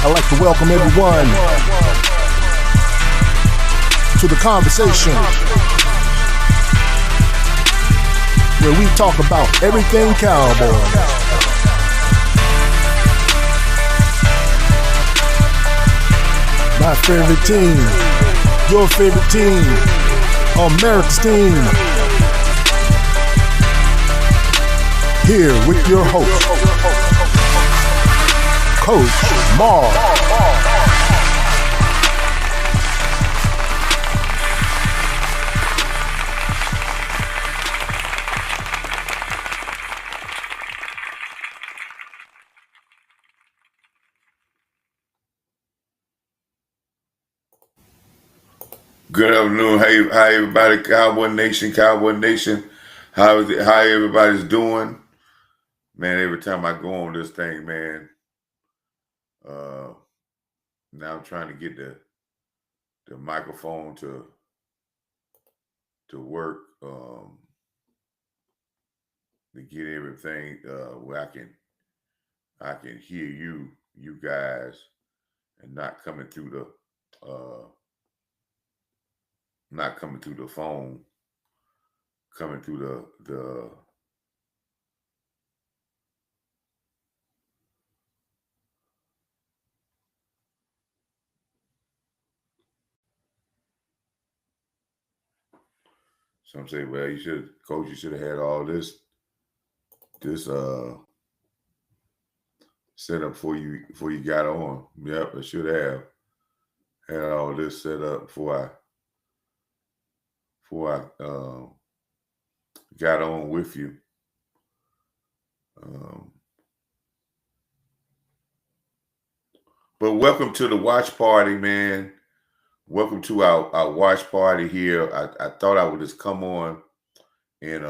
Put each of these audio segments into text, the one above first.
I'd like to welcome everyone to the conversation where we talk about everything Cowboys. My favorite team, your favorite team, America's team. Here with your host, Coach Marv. Good afternoon. How everybody, Cowboy Nation, how everybody's doing? Man, every time I go on this thing, man, now I'm trying to get the microphone to work, to get everything where I can hear you guys, and not coming through the phone, coming through the some say, well, you should have had all this set up before you got on. Yep, I should have had all this set up before I got on with you. But welcome to the watch party, man. Welcome to our watch party here. I thought I would just come on and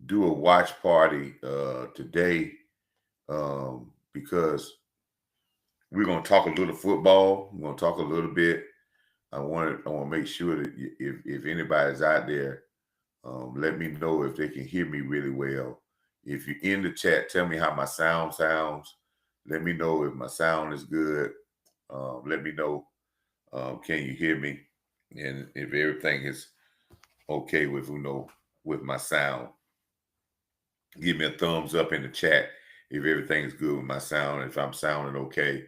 do a watch party today, because we're gonna talk a little football. We're gonna talk a little bit. I want to make sure that if anybody's out there, let me know if they can hear me really well. If you're in the chat, tell me how my sound sounds. Let me know if my sound is good. Let me know, can you hear me? And if everything is okay with my sound, give me a thumbs up in the chat if everything's good with my sound, if I'm sounding okay.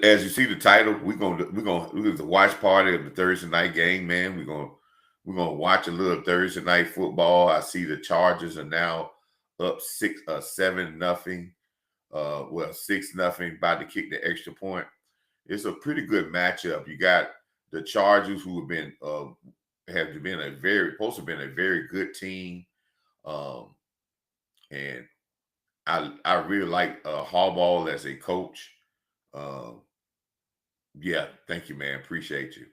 As you see the title, we're gonna do the watch party of the Thursday night game, man. We're gonna watch a little Thursday night football. I see the Chargers are now up 7-0. 6-0, about to kick the extra point. It's a pretty good matchup. You got the Chargers, who have been supposed to have been a very good team, and I really like Harbaugh as a coach. Yeah, thank you, man. Appreciate you.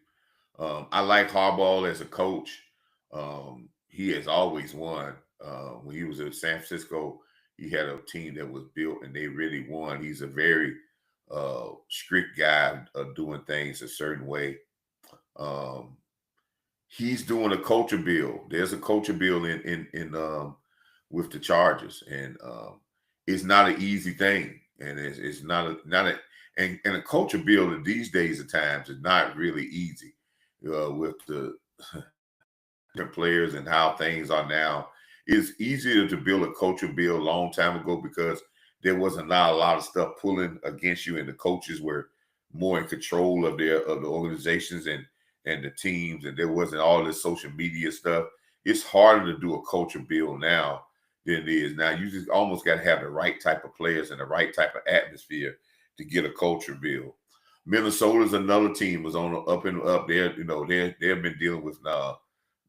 I like Harbaugh as a coach. He has always won. When he was at San Francisco, he had a team that was built and they really won. He's a very strict guy doing things a certain way. He's doing a culture build. There's a culture build in with the Chargers, and it's not an easy thing, and it's not a culture build these days at times is not really easy with the players and how things are now. It's easier to build a culture build a long time ago because there wasn't not a lot of stuff pulling against you, and the coaches were more in control of the organizations and the teams, and there wasn't all this social media stuff. It's harder to do a culture build now than it is now. You just almost got to have the right type of players and the right type of atmosphere to get a culture build. Minnesota's another team was on up and up there. You know, they've been dealing with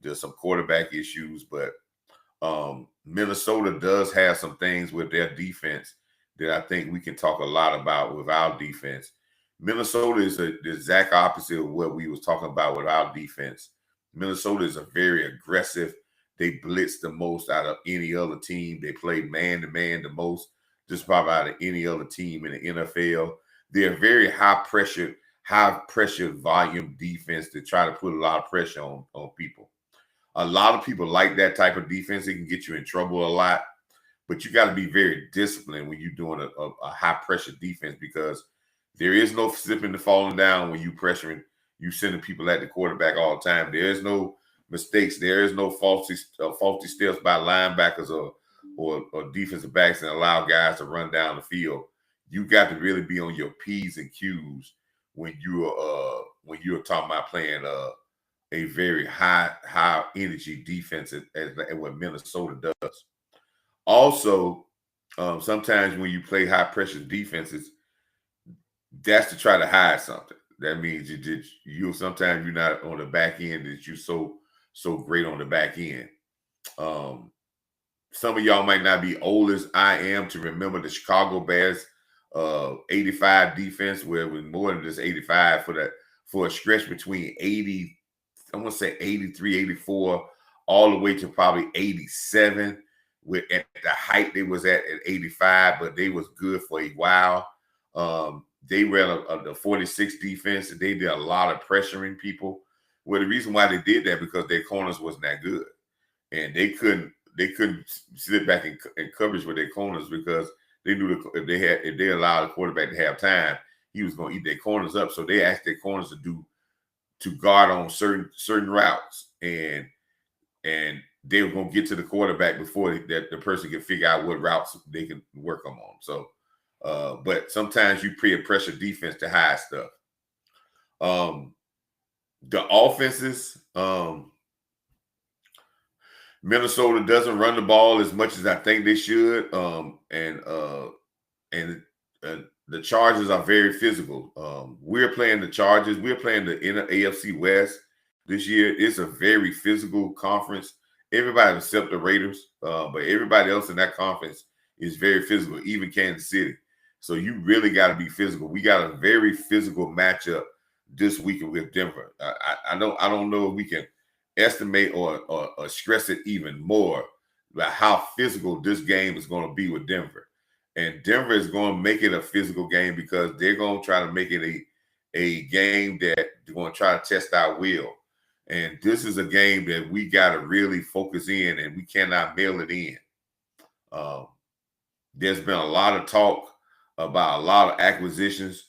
there's some quarterback issues, but Minnesota does have some things with their defense that I think we can talk a lot about with our defense. Minnesota is the exact opposite of what we was talking about with our defense. Minnesota is a very aggressive. They blitz the most out of any other team. They play man-to-man the most, just about out of any other team in the NFL. They're very high pressure volume defense to try to put a lot of pressure on people. A lot of people like that type of defense. It can get you in trouble a lot. but you got to be very disciplined when you're doing a high pressure defense, because there is no slipping and falling down when you pressuring, you sending people at the quarterback all the time. There is no mistakes. There is no faulty steps by linebackers or defensive backs and allow guys to run down the field. You got to really be on your P's and Q's when you're talking about playing a very high energy defense as what Minnesota does. Also, sometimes when you play high pressure defenses, that's to try to hide something. That means you sometimes you're not on the back end that you're so great on the back end. Some of y'all might not be old as I am to remember the Chicago Bears 85 defense, where it was more than just 85 for a stretch between 80, I want to say 83, 84, all the way to probably 87. At the height they was at 85, but they was good for a while. They ran the 46 defense, and they did a lot of pressuring people. Well, the reason why they did that because their corners wasn't that good, and they couldn't sit back in coverage with their corners because they knew if they allowed the quarterback to have time, he was going to eat their corners up. So they asked their corners to guard on certain routes, and they were going to get to the quarterback before the person could figure out what routes they can work them on. So, but sometimes you play a pressure defense to hide stuff. The offenses, Minnesota doesn't run the ball as much as I think they should, and the Chargers are very physical. We're playing the Chargers. We're playing the AFC West this year. It's a very physical conference. Everybody except the Raiders, but everybody else in that conference is very physical, even Kansas City. So you really got to be physical. We got a very physical matchup this weekend with Denver. I don't know if we can estimate or stress it even more about how physical this game is going to be with Denver. And Denver is going to make it a physical game because they're going to try to make it a game that they're going to try to test our will. And this is a game that we got to really focus in, and we cannot mail it in. There's been a lot of talk about a lot of acquisitions.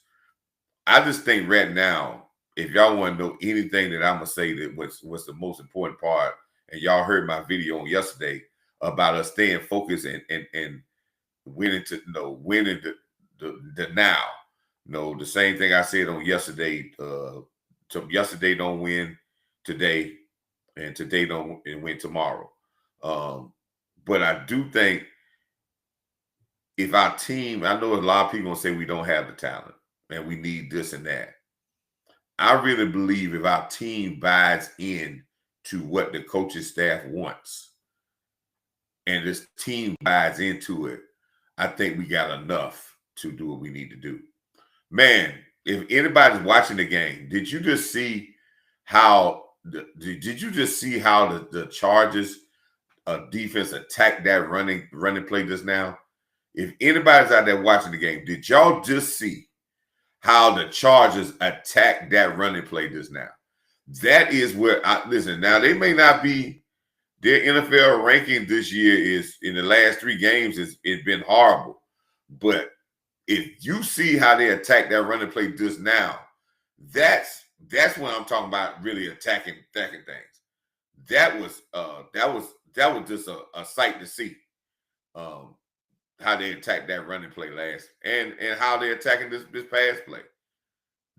I just think right now, if y'all want to know anything that I'm going to say that what's the most important part, and y'all heard my video on yesterday about us staying focused and winning the now. The same thing I said on yesterday. Yesterday don't win today, and today don't win tomorrow. But I do think if our team, I know a lot of people gonna say we don't have the talent and we need this and that. I really believe if our team buys in to what the coaching staff wants and this team buys into it, I think we got enough to do what we need to do. Man, if anybody's watching the game, did you just see how the Chargers defense attacked that running play just now? If anybody's out there watching the game, did y'all just see how the Chargers attacked that running play just now? That is where listen. Now they may not be their NFL ranking this year is in the last 3 games it's been horrible, but if you see how they attacked that running play just now, that's when I'm talking about really attacking things. That was just a sight to see. How they attacked that running play last and how they're attacking this pass play.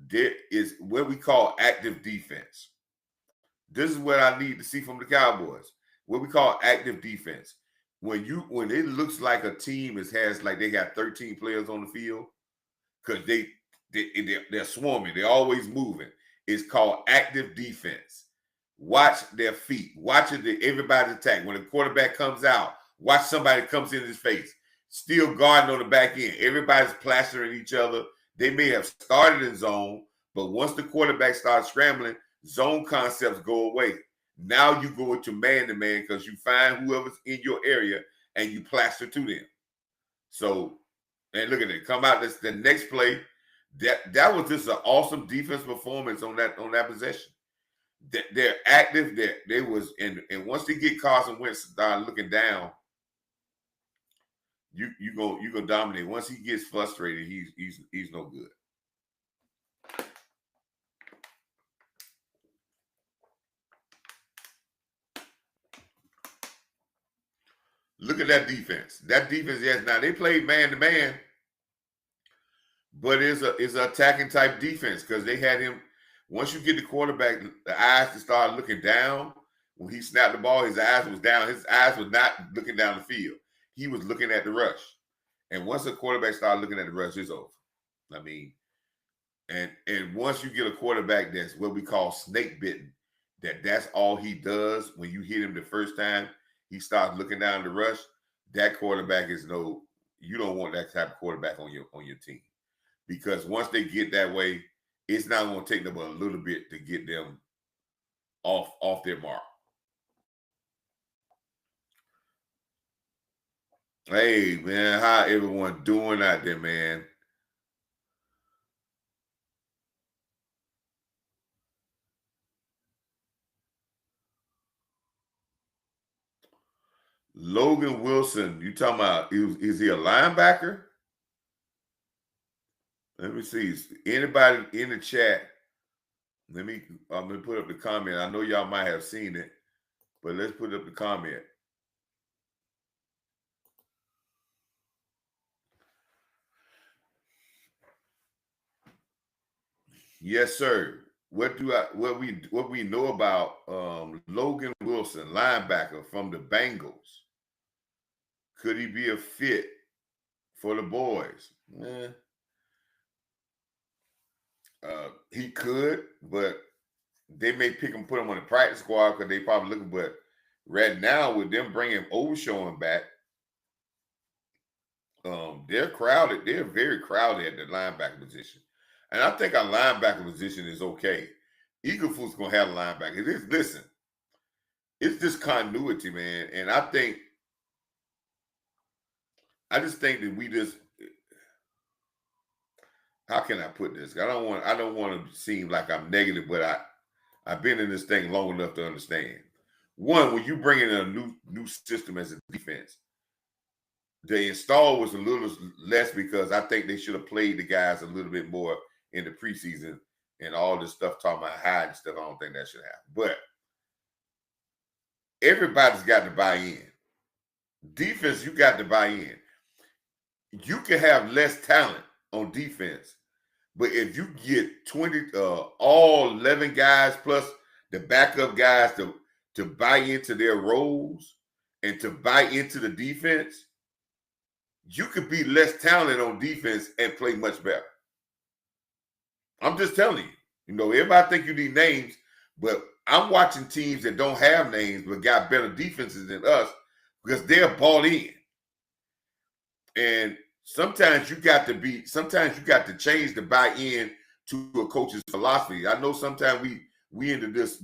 There is what we call active defense. This is what I need to see from the Cowboys. What we call active defense. When it looks like a team has like they got 13 players on the field because they're swarming, they're always moving. It's called active defense. Watch their feet. Watch everybody's attack. When the quarterback comes out, watch somebody comes in his face. Still guarding on the back end. Everybody's plastering each other. They may have started in zone, but once the quarterback starts scrambling, zone concepts go away. Now you go into man-to-man because you find whoever's in your area and you plaster to them. So, and look at it. Come out the next play. That was just an awesome defense performance on that possession. They're active. They was and once they get Carson Wentz start looking down, you gonna dominate. Once he gets frustrated, he's no good. Look at that defense. That defense, yes. Now they played man to man, but it's an attacking type defense because they had him. Once you get the quarterback, the eyes to start looking down. When he snapped the ball, his eyes was down. His eyes was not looking down the field. He was looking at the rush. And once a quarterback started looking at the rush, it's over. I mean, and once you get a quarterback that's what we call snake bitten, that's all he does when you hit him the first time, he starts looking down the rush. That quarterback is you don't want that type of quarterback on your team. Because once they get that way, it's not going to take them a little bit to get them off their mark. Hey, man, how everyone doing out there, man? Logan Wilson, you talking about, is he a linebacker? Let me see. Is anybody in the chat? I'm gonna put up the comment. I know y'all might have seen it, but let's put up the comment. Yes, sir. What we know about Logan Wilson, linebacker from the Bengals? Could he be a fit for the boys? He could, but they may pick him, put him on the practice squad because they probably looking. But right now, with them bringing Overshowing back, they're crowded. They're very crowded at the linebacker position, and I think our linebacker position is okay. Eaglefoot's gonna have a linebacker. Listen, it's just continuity, man, and I just think that we just. How can I put this? I don't want to seem like I'm negative, but I've been in this thing long enough to understand. One, when you bring in a new system as a defense, the install was a little less because I think they should have played the guys a little bit more in the preseason and all this stuff talking about high and stuff. I don't think that should happen. But everybody's got to buy in. Defense, you got to buy in. You can have less talent on defense, but if you get 20, all 11 guys plus the backup guys to buy into their roles and to buy into the defense, you could be less talented on defense and play much better. I'm just telling you. Everybody think you need names, but I'm watching teams that don't have names but got better defenses than us because they're bought in. And sometimes you got to change the buy-in to a coach's philosophy. I know sometimes we into this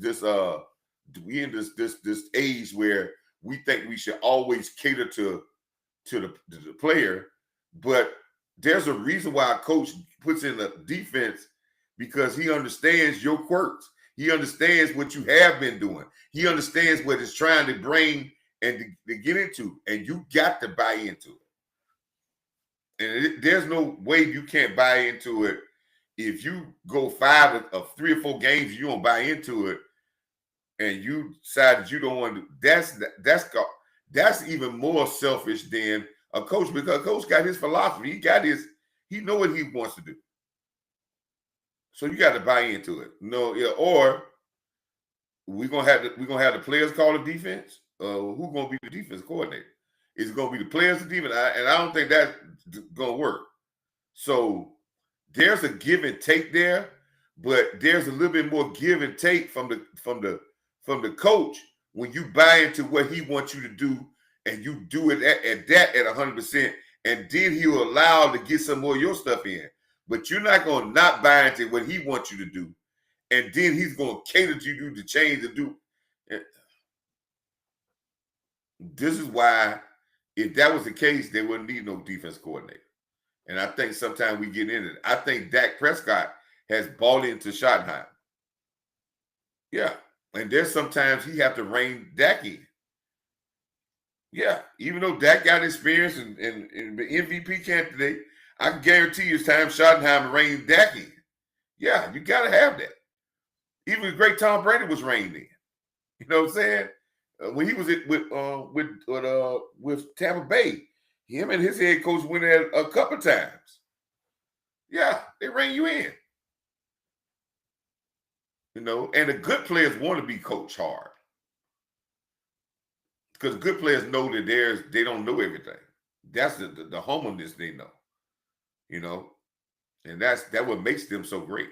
age where we think we should always cater to the player, but there's a reason why a coach puts in a defense because he understands your quirks. He understands what you have been doing. He understands what it's trying to bring and to get into, and you got to buy into it. And there's no way you can't buy into it. If you go 5 of 3 or 4 games, you don't buy into it, and you decide that you don't want to. That's even more selfish than a coach because a coach got his philosophy. He know what he wants to do. So you got to buy into it. Or we're gonna have the players call the defense. Who's gonna be the defense coordinator? Is it gonna be the players, the defense? And I don't think that's gonna work. So there's a give and take there, but there's a little bit more give and take from the coach when you buy into what he wants you to do and you do it at 100%, and then he will allow to get some more of your stuff in. But you're not going to not buy into what he wants you to do, and then he's going to cater to you to change to do. This is why, if that was the case, they wouldn't need no defense coordinator. And I think sometimes we get in it. I think Dak Prescott has bought into Schottenheimer. Yeah. And there's sometimes he have to rein Dak in. Yeah, even though Dak got experience and the MVP candidate, I can guarantee you it's time Schottenheimer reined Dak in. Yeah, you got to have that. Even the great Tom Brady was reined in. You know what I'm saying? When he was with Tampa Bay, him and his head coach went there a couple times. Yeah, they rein you in. You know, and the good players want to be coached hard because good players know that they don't know everything. That's the humbleness they know. You know, and that what makes them so great.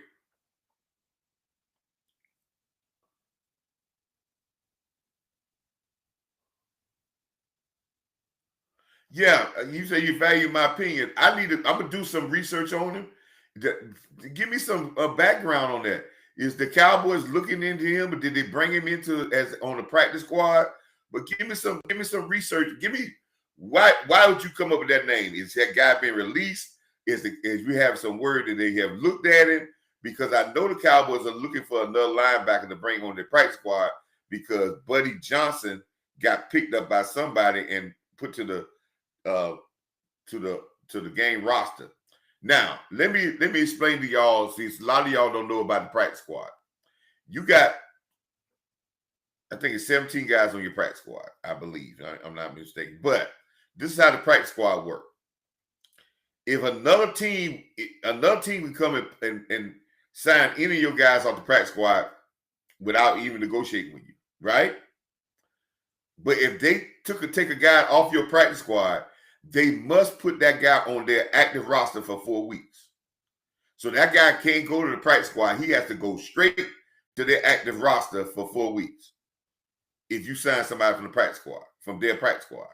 Yeah, you say you value my opinion. I'm gonna do some research on him. Give me some background on that. Is the Cowboys looking into him, or did they bring him into as on the practice squad? But give me some research. Give me why would you come up with that name? Is that guy been released? Is you have some word that they have looked at him? Because I know the Cowboys are looking for another linebacker to bring on their practice squad because Buddy Johnson got picked up by somebody and put to the to the game roster. Now, let me explain to y'all, since a lot of y'all don't know about the practice squad. You got, I think it's 17 guys on your practice squad, I believe. I'm not mistaken. But this is how the practice squad works. If another team can come and sign any of your guys off the practice squad without even negotiating with you, right? But if they take a guy off your practice squad, they must put that guy on their active roster for 4 weeks. So that guy can't go to the practice squad. He has to go straight to their active roster for 4 weeks. If you sign somebody from the practice squad, from their practice squad,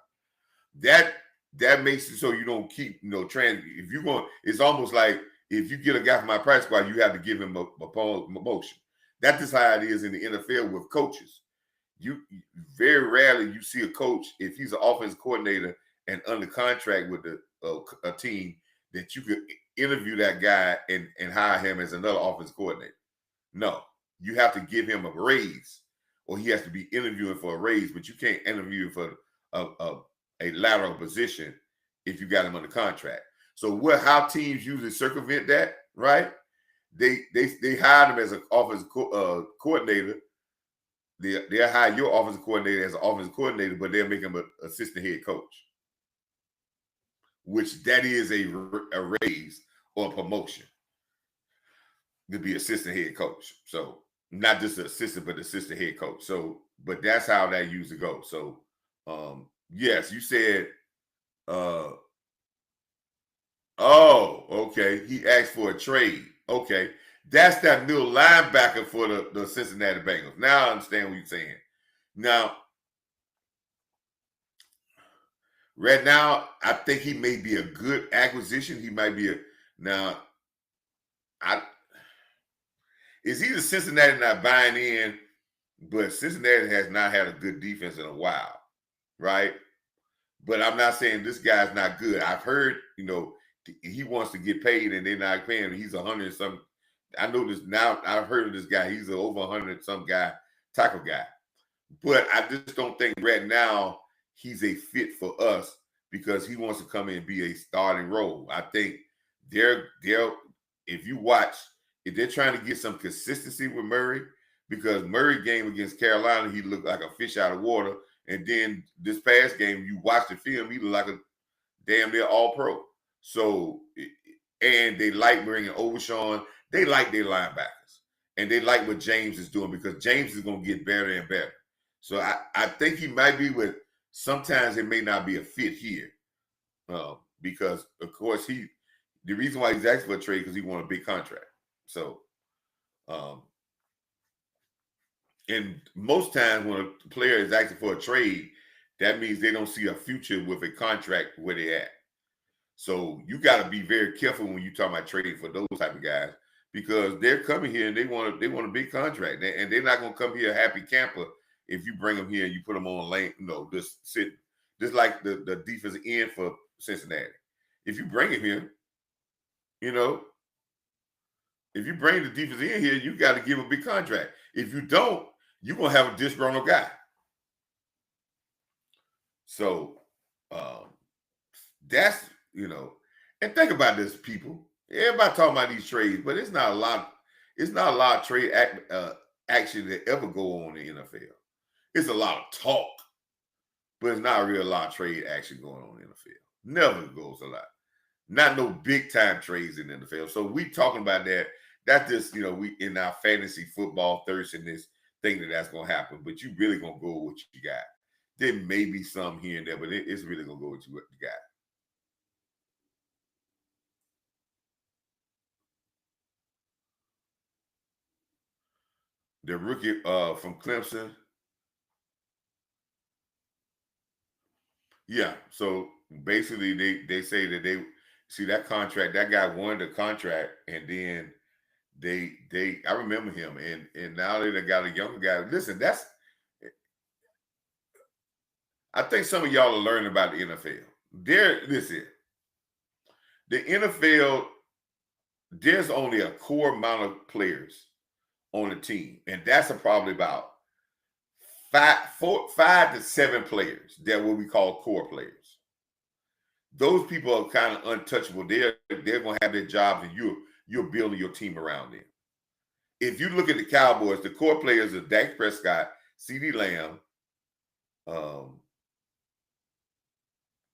that makes it so you don't keep, if you're going, it's almost like if you get a guy from my practice squad, you have to give him a promotion. That's just how it is in the NFL with coaches. You very rarely you see a coach, if he's an offensive coordinator and under contract with a team, that you could interview that guy and hire him as another offensive coordinator. No, you have to give him a raise, or he has to be interviewing for a raise, but you can't interview for a lateral position if you got him under contract. So how teams usually circumvent that, right? They hire him as an offensive coordinator. They'll hire your offensive coordinator as an offensive coordinator, but they'll make him an assistant head coach, which that is a raise or a promotion to be assistant head coach. So not just an assistant, but assistant head coach. So, but that's how that usually goes. So, yes, you said, okay, he asked for a trade. Okay, that's that middle linebacker for the Cincinnati Bengals. Now I understand what you're saying. Now, right now, I think he may be a good acquisition. He might be is either Cincinnati not buying in, but Cincinnati has not had a good defense in a while, right? But I'm not saying this guy's not good. I've heard, he wants to get paid and they're not paying him. He's 100 and some. I know this now. I've heard of this guy. He's an over 100 some guy, tackle guy. But I just don't think right now he's a fit for us because he wants to come in and be a starting role. I think if you watch, if they're trying to get some consistency with Murray, because Murray game against Carolina, he looked like a fish out of water. And then this past game, you watch the film, he looked like a damn near all-pro. So, and they like bringing Overshawn. They like their linebackers. And they like what James is doing because James is going to get better and better. So I think he might be sometimes it may not be a fit here. Because, of course, the reason why he's asking for a trade because he wants a big contract. So, and most times when a player is asking for a trade, that means they don't see a future with a contract where they're at. So you got to be very careful when you talk about trading for those type of guys because they're coming here and they want a big contract, and they're not going to come here a happy camper if you bring them here and you put them on lane. Just sit, just like the defensive end for Cincinnati. If you bring him here, if you bring the defense in here, you got to give him a big contract. If you don't, you're going to have a disgruntled guy. So that's, and think about this, people. Everybody talking about these trades, but it's not a lot. It's not a lot of trade action that ever go on in the NFL. It's a lot of talk, but it's not really a lot of trade action going on in the NFL. Never goes a lot. Not no big time trades in the NFL. So we talking about that. That's just, we in our fantasy football thirstiness thing that's going to happen. But you really going to go with what you got. There may be some here and there, but it's really going to go with what you got. The rookie from Clemson. Yeah. So basically they say that they see that contract, that guy won the contract, and then I remember him, and now they got a younger guy. Listen, I think some of y'all are learning about the NFL. Listen, the NFL, there's only a core amount of players on the team, and that's probably about 5 to 7 players that what we call core players. Those people are kind of untouchable. They're going to have their jobs, and you're building your team around them. If you look at the Cowboys, the core players are Dak Prescott, CeeDee Lamb,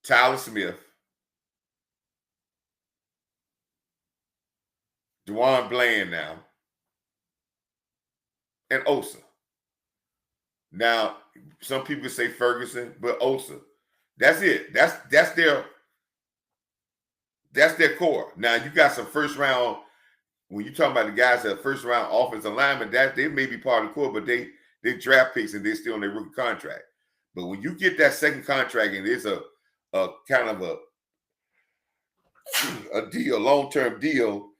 Tyler Smith, DeJuan Bland now, and Osa. Now, some people say Ferguson, but Osa. That's it. That's their core. Now, you got some first round. When you talk about the guys that are first round offensive linemen, that they may be part of the core, but they draft picks and they're still on their rookie contract. But when you get that second contract and it's a kind of a deal, long-term deal,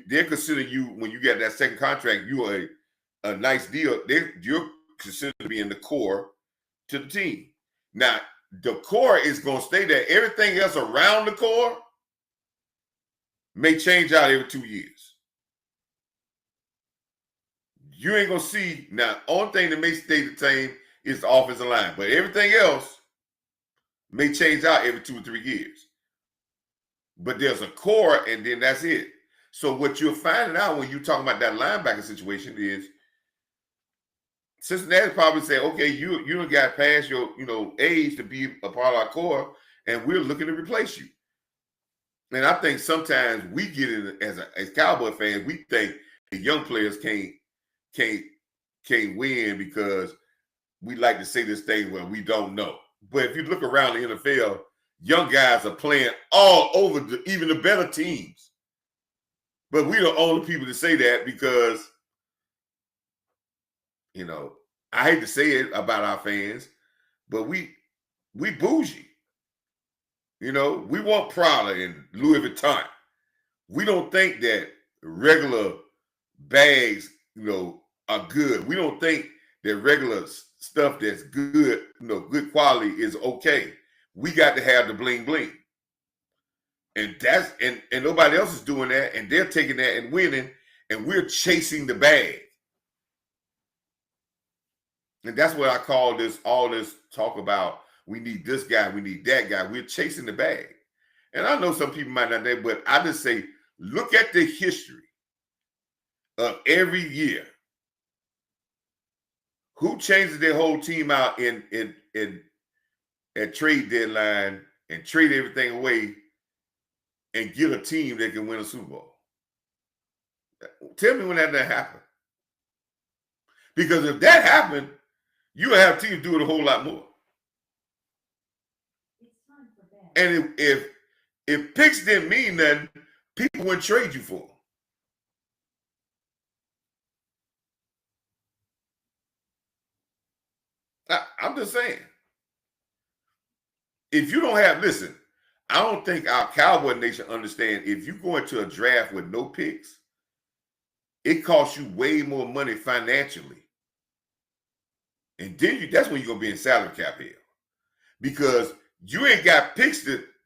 they consider you, when you get that second contract, you are a nice deal. You're considered to be in the core to the team. Now, the core is going to stay there. Everything else around the core may change out every 2 years. You ain't going to see. Now, only thing that may stay the same is the offensive line, but everything else may change out every 2 or 3 years. But there's a core, and then that's it. So what you're finding out when you're talking about that linebacker situation is Cincinnati probably say, okay, you don't got past your age to be a part of our core, and we're looking to replace you. And I think sometimes we get in as Cowboy fans, we think the young players can't win because we like to say this thing where we don't know. But if you look around the NFL, young guys are playing all over even the better teams. But we're the only people to say that because, I hate to say it about our fans, but we bougie. We want Prada and Louis Vuitton. We don't think that regular bags, are good. We don't think that regular stuff that's good, good quality is okay. We got to have the bling bling. And that's and nobody else is doing that, and they're taking that and winning, and we're chasing the bag. And that's what I call all this talk about we need this guy, we need that guy. We're chasing the bag. And I know some people might not know, but I just say, look at the history of every year. Who changes their whole team out at trade deadline and trade everything away and get a team that can win a Super Bowl? Tell me when that happened. Because if that happened, you would have teams doing a whole lot more. And if picks didn't mean nothing, people wouldn't trade you for them. I'm just saying. If you don't have, listen, I don't think our Cowboy Nation understand if you go into a draft with no picks, it costs you way more money financially. And then that's when you're going to be in salary cap hell. Because you ain't got picks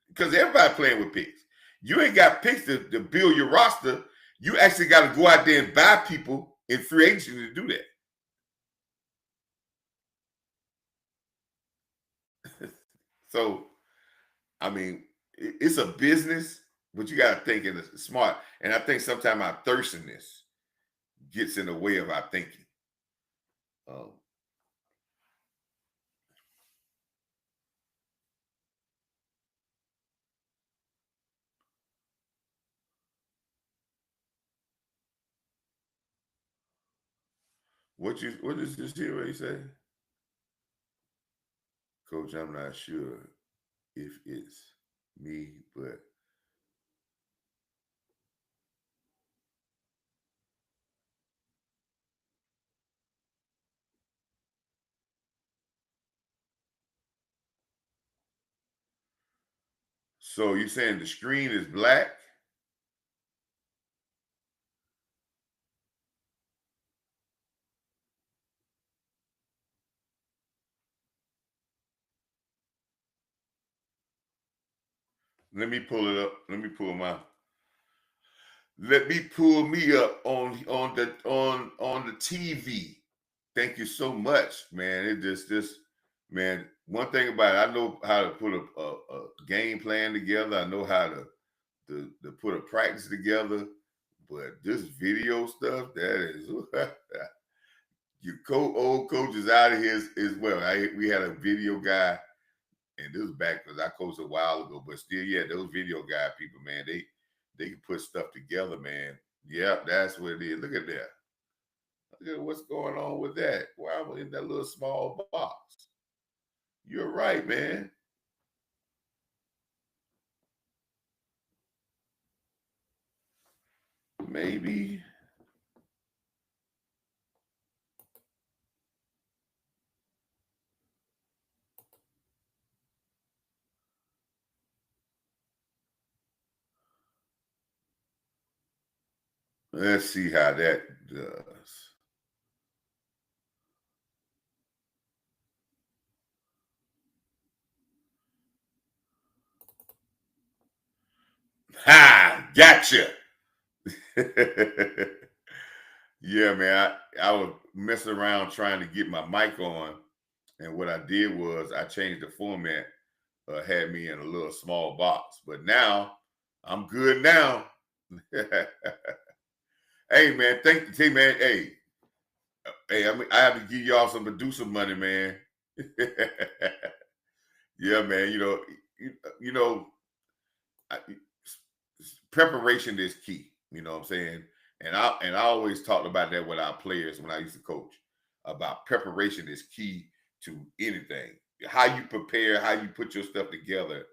because everybody playing with picks. You ain't got picks to build your roster. You actually got to go out there and buy people in free agency to do that. So, I mean, it's a business, but you got to think in a smart. And I think sometimes our thirstiness gets in the way of our thinking. Um, what is this here? What you say, Coach? I'm not sure if it's me, but so you saying the screen is black? Let me pull it up. Let me pull me up on the TV. Thank you so much, man. It just man. One thing about it, I know how to put a game plan together. I know how to put a practice together. But this video stuff, that is your old coach is out of his as well. We had a video guy, and this was back because I coached a while ago, but still, yeah, those video guy people, man, they can put stuff together, man. Yeah, that's what it is. Look at that. Look at what's going on with that. Why am I in that little small box? You're right, man. Maybe. Let's see how that does. Ha! Gotcha. Yeah, man. I was messing around trying to get my mic on, and what I did was I changed the format. Had me in a little small box, but now I'm good now. Hey, man. Hey, man. Hey. I have to give y'all some producer money, man. Yeah, man. You know, I, preparation is key. You know what I'm saying? And I always talked about that with our players when I used to coach. About preparation is key to anything. How you prepare, how you put your stuff together,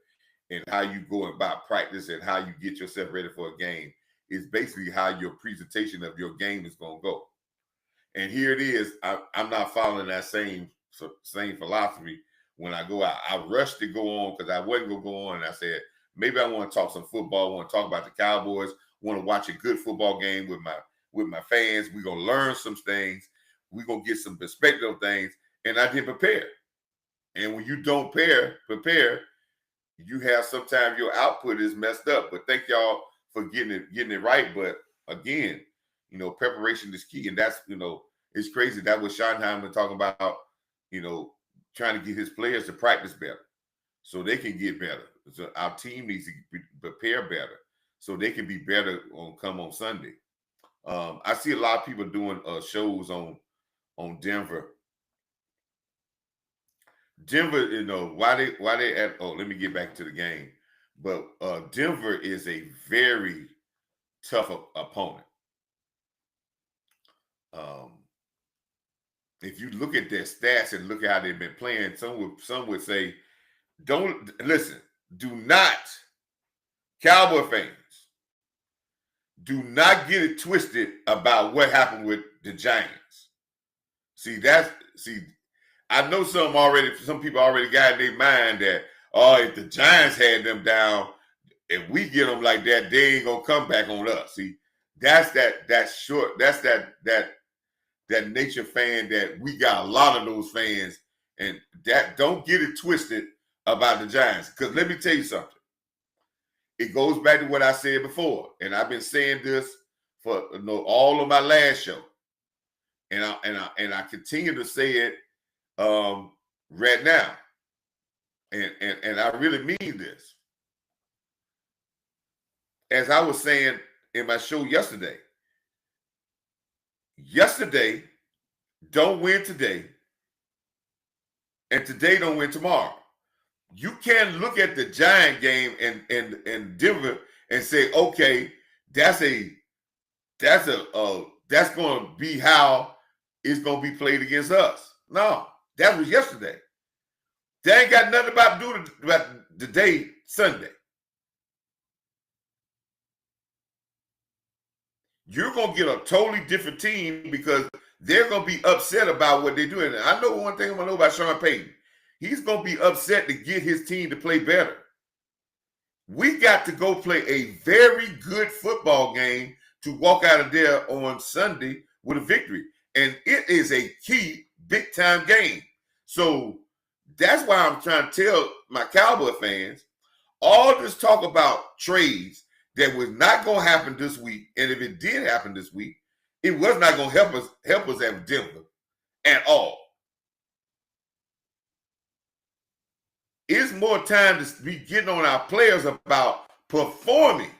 and how you go about practice and how you get yourself ready for a game is basically how your presentation of your game is going to go. And here it is. I'm not following that same philosophy when I go out. I rushed to go on because I wasn't going to go on. And I said, maybe I want to talk some football. I want to talk about the Cowboys. Want to watch a good football game with my fans. We're going to learn some things. We're going to get some perspective of things. And I didn't prepare. And when you don't prepare, you have sometimes your output is messed up. But thank y'all for getting it right. But again, preparation is key. And that's, it's crazy. That was Schottenheimer talking about, trying to get his players to practice better so they can get better. So our team needs to prepare better so they can be better on Sunday. I see a lot of people doing shows on Denver. Denver, why they at? Oh, let me get back to the game. But Denver is a very tough opponent. Um, if you look at their stats and look at how they've been playing, some would say, don't listen. Do not, Cowboy fans, do not get it twisted about what happened with the Giants. See, I know some people already got in their mind that, if the Giants had them down, if we get them like that, they ain't gonna come back on us. See, that's that nature fan that we got a lot of those fans, and that don't get it twisted about the Giants. Because let me tell you something. It goes back to what I said before, and I've been saying this for all of my last show, and I continue to say it right now. and I really mean this. As I was saying in my show yesterday, don't win today, and today don't win tomorrow. You can't look at the Giant game and Denver and say, okay, that's going to be how it's going to be played against us. No, that was yesterday. They ain't got nothing about doing about today, Sunday. You're going to get a totally different team because they're going to be upset about what they're doing. And I know one thing I'm going to know about Sean Payton. He's going to be upset to get his team to play better. We got to go play a very good football game to walk out of there on Sunday with a victory. And it is a key big-time game. So that's why I'm trying to tell my Cowboy fans, all this talk about trades that was not going to happen this week, and if it did happen this week, it was not going to help us at Denver at all. It's more time to be getting on our players about performing.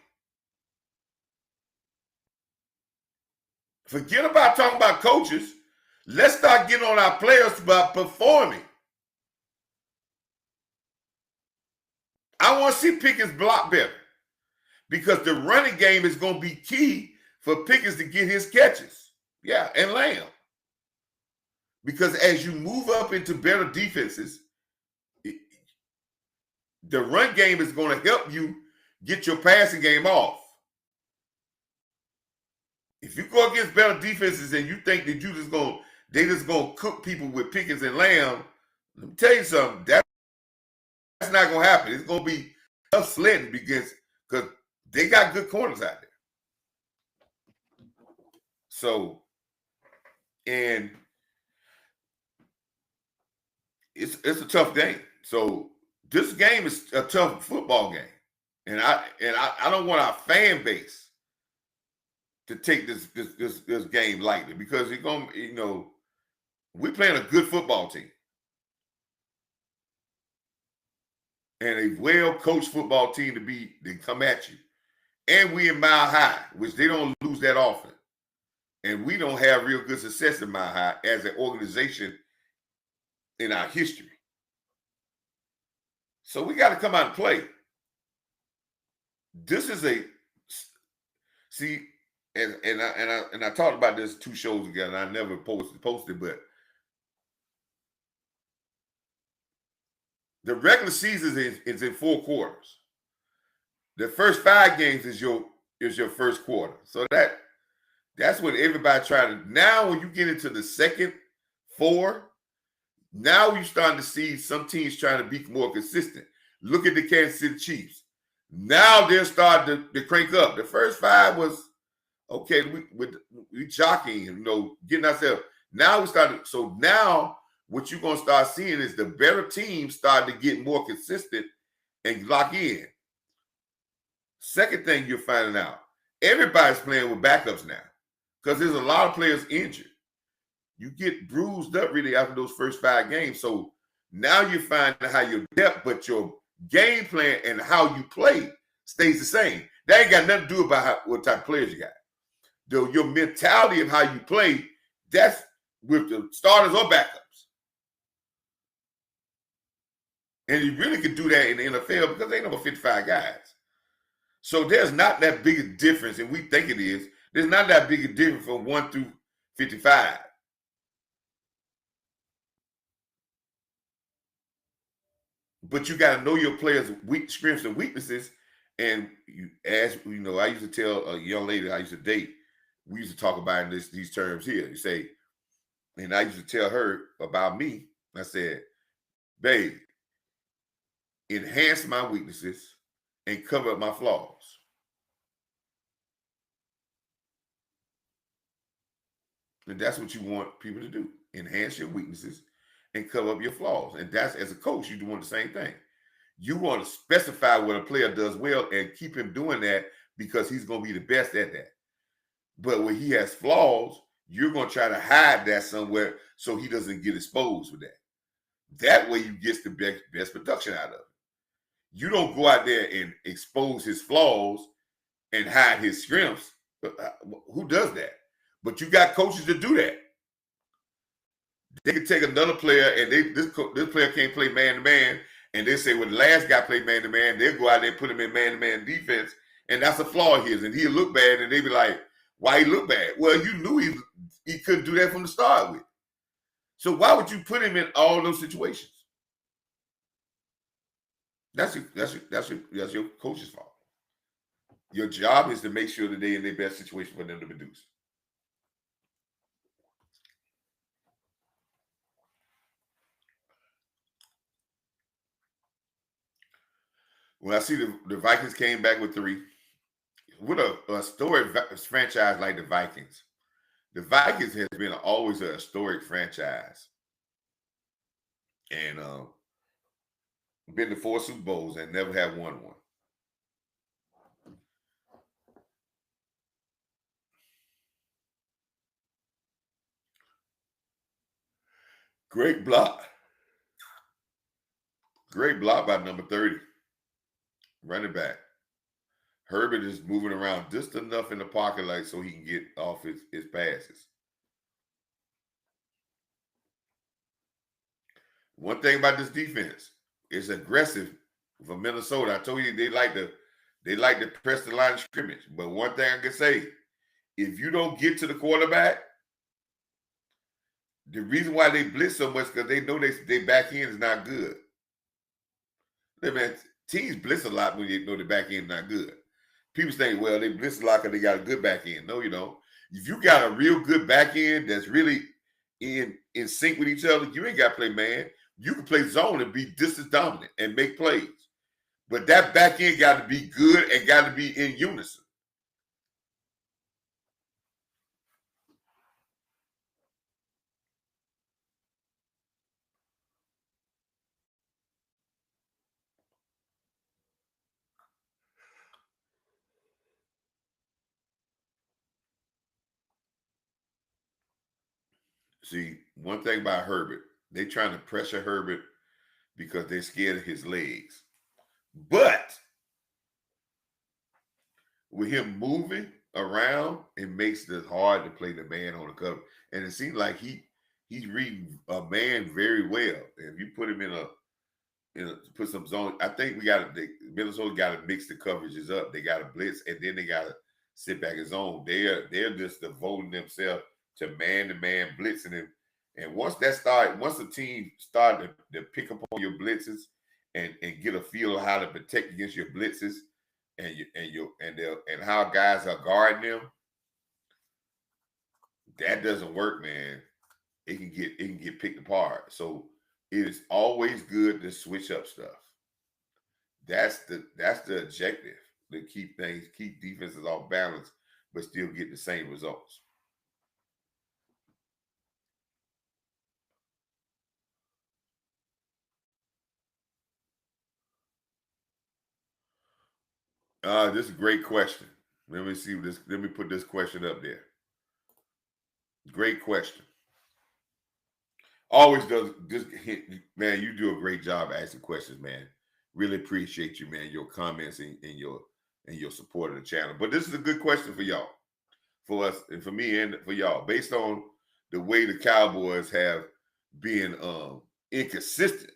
Forget about talking about coaches. Let's start getting on our players about performing. I want to see Pickens block better because the running game is going to be key for Pickens to get his catches. Yeah, and Lamb. Because as you move up into better defenses, the run game is going to help you get your passing game off. If you go against better defenses and you think that they just gonna cook people with Pickens and Lamb, let me tell you something. That's not gonna happen. It's gonna be tough sledding because they got good corners out there. So, and it's a tough game. So this game is a tough football game, and I don't want our fan base to take this game lightly because it's gonna, we're playing a good football team and a well-coached football team to come at you. And we in Mile High, which they don't lose that often. And we don't have real good success in Mile High as an organization in our history. So we got to come out and play. This is and I talked about this 2 shows ago, and I never posted, but the regular season is in 4 quarters. The first 5 games is your first quarter. So that's what everybody trying to. Now, when you get into the second 4, now you're starting to see some teams trying to be more consistent. Look at the Kansas City Chiefs. Now they're starting to crank up. The first 5 was okay. We jockeying, getting ourselves. Now we started. So now what you're gonna start seeing is the better teams starting to get more consistent and lock in. Second thing you're finding out, everybody's playing with backups now because there's a lot of players injured. You get bruised up really after those first 5 games. So now you're finding how your depth, but your game plan and how you play stays the same. That ain't got nothing to do about what type of players you got. Though your mentality of how you play, that's with the starters or backups. And you really could do that in the NFL because they ain't number 55 guys. So there's not that big a difference, and we think it is. There's not that big a difference from 1 through 55. But you got to know your players' strengths and weaknesses. And I used to tell a young lady I used to date, we used to talk about these terms here. You say, and I used to tell her about me. I said, babe, enhance my weaknesses and cover up my flaws. And that's what you want people to do. Enhance your weaknesses and cover up your flaws. And that's, as a coach, you want the same thing. You want to specify what a player does well and keep him doing that because he's going to be the best at that. But when he has flaws, you're going to try to hide that somewhere so he doesn't get exposed with that. That way you get the best production out of it. You don't go out there and expose his flaws and hide his strengths. Who does that? But you got coaches to do that. They can take another player and this player can't play man to man, and they say, well, the last guy played man to man. They'll go out there and put him in man to man defense, and that's a flaw of his, and he'll look bad, and they be like, why he look bad? Well, you knew he couldn't do that from the start with. So why would you put him in all those situations? That's your coach's fault. Your job is to make sure that they're in their best situation for them to produce. When I see the Vikings came back with 3, with a storied franchise like the Vikings has been always a historic franchise, and been to 4 Super Bowls and never have won one. Great block by number 30, running back. Herbert is moving around just enough in the pocket, like so he can get off his passes. One thing about this defense, it's aggressive for Minnesota. I told you they like to press the line of scrimmage. But one thing I can say, if you don't get to the quarterback, the reason why they blitz so much is because they know their back end is not good. Man, teams blitz a lot when they know the back end is not good. People think, well, they blitz a lot because they got a good back end. No, you don't. If you got a real good back end that's really in sync with each other, you ain't got to play man. You can play zone and be distance dominant and make plays. But that back end got to be good and got to be in unison. See, one thing about Herbert, they trying to pressure Herbert because they're scared of his legs. But with him moving around, it makes it hard to play the man on the cover. And it seems like he's reading a man very well. If you put him in a put some zone, I think Minnesota got to mix the coverages up. They got to blitz, and then they got to sit back in zone. They're just devoting themselves to man-to-man blitzing him. And once the team start to pick up on your blitzes and get a feel of how to protect against your blitzes and how guys are guarding them, that doesn't work, man. It can get picked apart. So it is always good to switch up stuff. That's the objective, to keep defenses off balance, but still get the same results. This is a great question. Let me see this. Let me put this question up there. Great question. Always does this, man. You do a great job asking questions, man. Really appreciate you, man. Your comments and your support of the channel. But this is a good question for y'all, for us, and for me, and for y'all, based on the way the Cowboys have been inconsistent.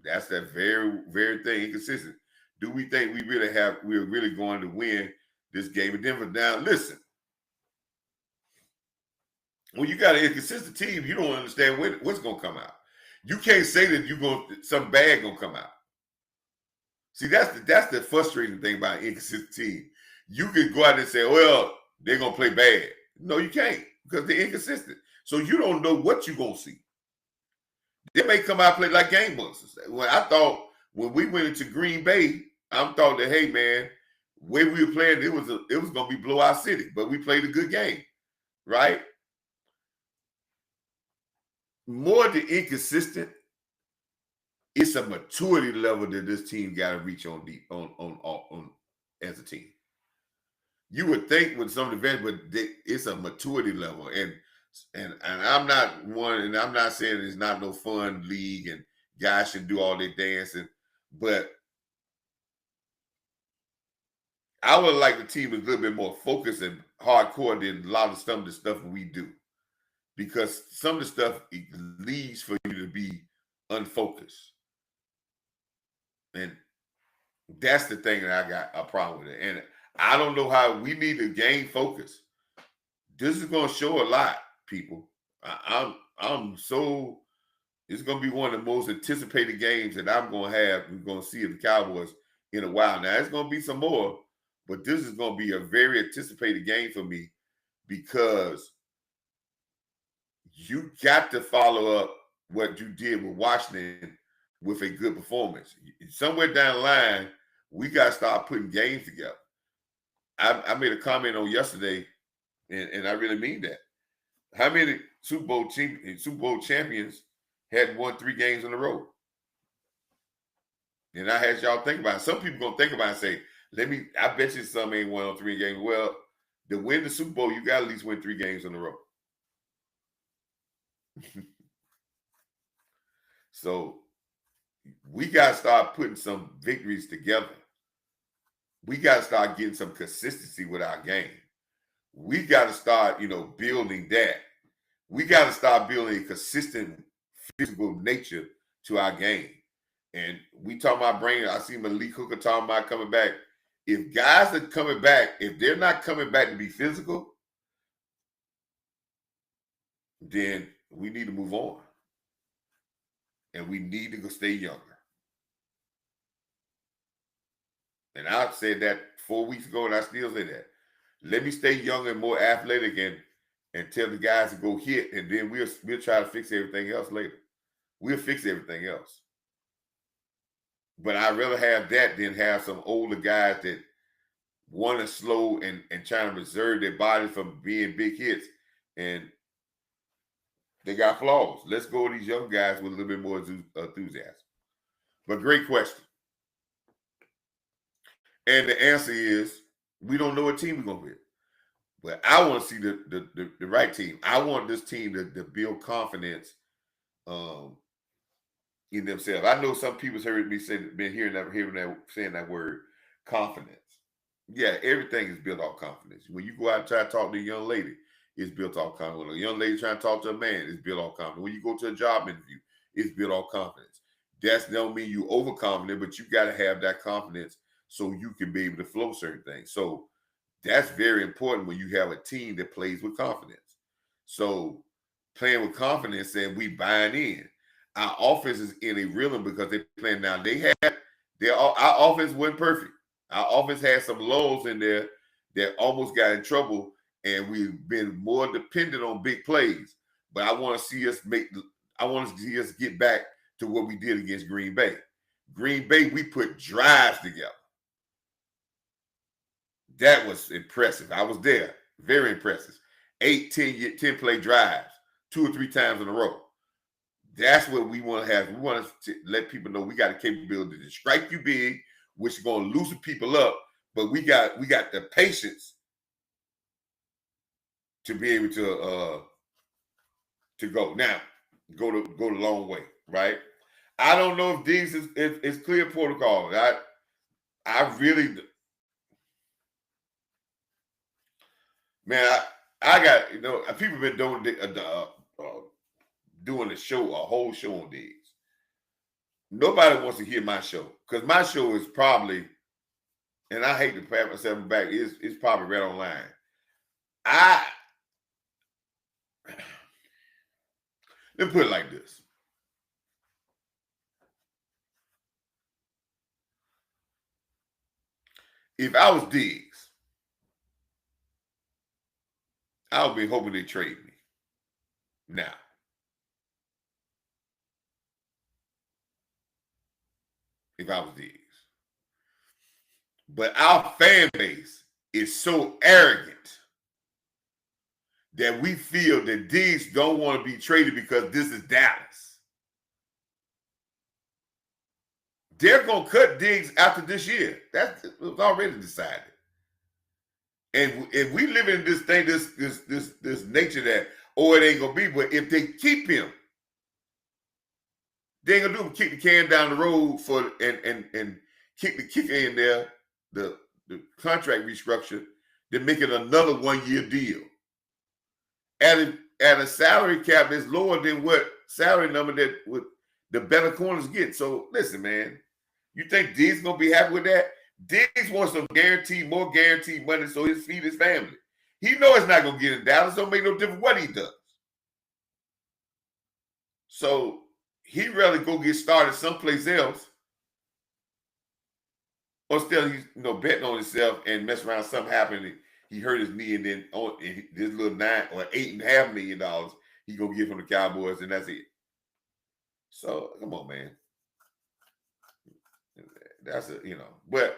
That's that very, very thing, inconsistent. Do we think we're really going to win this game in Denver? Now, listen. When you got an inconsistent team, you don't understand what's going to come out. You can't say that some bad going to come out. See, that's the frustrating thing about an inconsistent team. You can go out and say, well, they're going to play bad. No, you can't, because they're inconsistent. So you don't know what you're going to see. They may come out and play like game monsters. I thought when we went into Green Bay, I thought that, hey, man, way we were playing, it was going to be blowout city, but we played a good game, right? More than inconsistent, it's a maturity level that this team got to reach on as a team. You would think with some of the vets, but it's a maturity level, and I'm not one, and I'm not saying it's not no fun league and guys should do all their dancing, but I would like the team is a little bit more focused and hardcore than a lot of some of the stuff we do, because some of the stuff leads for you to be unfocused, and that's the thing that I got a problem with it. And I don't know how we need to gain focus. This is going to show a lot, people. I'm so. It's going to be one of the most anticipated games that I'm going to have. We're going to see the Cowboys in a while. Now, it's going to be some more, but this is going to be a very anticipated game for me, because you got to follow up what you did with Washington with a good performance. Somewhere down the line, we got to start putting games together. I made a comment on yesterday, and I really mean that. How many Super Bowl champions had won 3 games in a row? And I had y'all think about it. Some people gonna think about it and say, I bet you some ain't won on 3 games. Well, to win the Super Bowl, you got to at least win 3 games in a row. So we got to start putting some victories together. We got to start getting some consistency with our game. We got to start, building that. We got to start building a consistent physical nature to our game. And we talk about bringing, I see Malik Hooker talking about coming back. If guys are coming back, if they're not coming back to be physical, then we need to move on. And we need to go stay younger. And I said that 4 weeks ago, and I still say that. Let me stay younger and more athletic and tell the guys to go hit, and then we'll try to fix everything else later. We'll fix everything else. But I'd rather have that than have some older guys that want to slow and trying to reserve their body from being big hits. And they got flaws. Let's go with these young guys with a little bit more enthusiasm. But great question. And the answer is, we don't know what team we're going to be. But I want to see the right team. I want this team to build confidence in themselves. I know some people's heard me saying that word, confidence. Yeah, everything is built off confidence. When you go out and try to talk to a young lady, it's built off confidence. When a young lady trying to talk to a man, it's built off confidence. When you go to a job interview, it's built off confidence. That don't mean you overconfident, but you got to have that confidence so you can be able to flow certain things. So that's very important when you have a team that plays with confidence. So playing with confidence and we buying in. Our offense is in a rhythm because they're playing now. Our offense wasn't perfect. Our offense had some lulls in there that almost got in trouble, and we've been more dependent on big plays. But I want to see us get back to what we did against Green Bay. Green Bay, we put drives together. That was impressive. I was there. Very impressive. 8, 10 play drives, 2 or 3 times in a row. That's what we want to have. We want to let people know we got a capability to strike you big, which is going to loosen people up. But we got the patience to be able to go. Now, go the long way, right? I don't know if Diggs is clear protocol. I really, man, I got, people have been doing a whole show on Diggs. Nobody wants to hear my show because my show is probably, and I hate to pat myself back, it's probably right online. Let me put it like this. If I was Diggs, I would be hoping they trade me now. If I was Diggs. But our fan base is so arrogant that we feel that Diggs don't want to be traded because this is Dallas. They're going to cut Diggs after this year. That was already decided. And if we live in this thing, this nature that, it ain't going to be, but if they keep him, They ain't gonna do kick the can down the road for and kick the kicker in there, the contract restructure, then make it another 1 year deal. At a salary cap that's lower than what salary number that would the better corners get. So listen, man, you think Diggs gonna be happy with that? Diggs wants some more guaranteed money so he feed his family. He know it's not gonna get in Dallas. Don't make no difference what he does. So he'd rather go get started someplace else, or still he's betting on himself and mess around. Something happened. He hurt his knee, and then this little $9 or $8.5 million he gonna get from the Cowboys, and that's it. So come on, man. That's but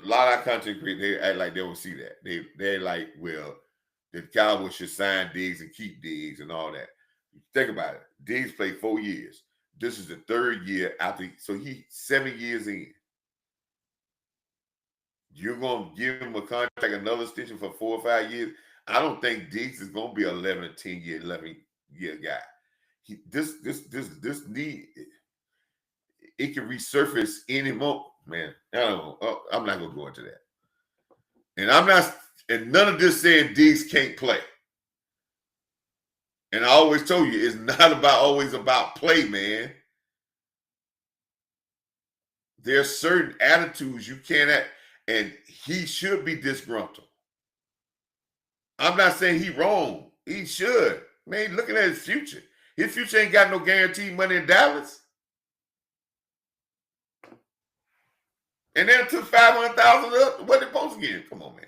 a lot of content creators, they act like they don't see that. They're like, well, the Cowboys should sign Diggs and keep Diggs and all that. Think about it. Diggs played 4 years. This is the 3rd year after, so he's 7 years in. You're going to give him a contract, another extension for 4 or 5 years. I don't think Diggs is going to be an 11 or 11-year guy. This need, it can resurface any moment, man. I don't know. I'm not going to go into that. And none of this saying Diggs can't play. And I always told you, it's not always about play, man. There's certain attitudes you can't act, and he should be disgruntled. I'm not saying he's wrong. He should. Man, looking at his future. His future ain't got no guaranteed money in Dallas. And then took $500,000 up. What they supposed to get? Come on, man.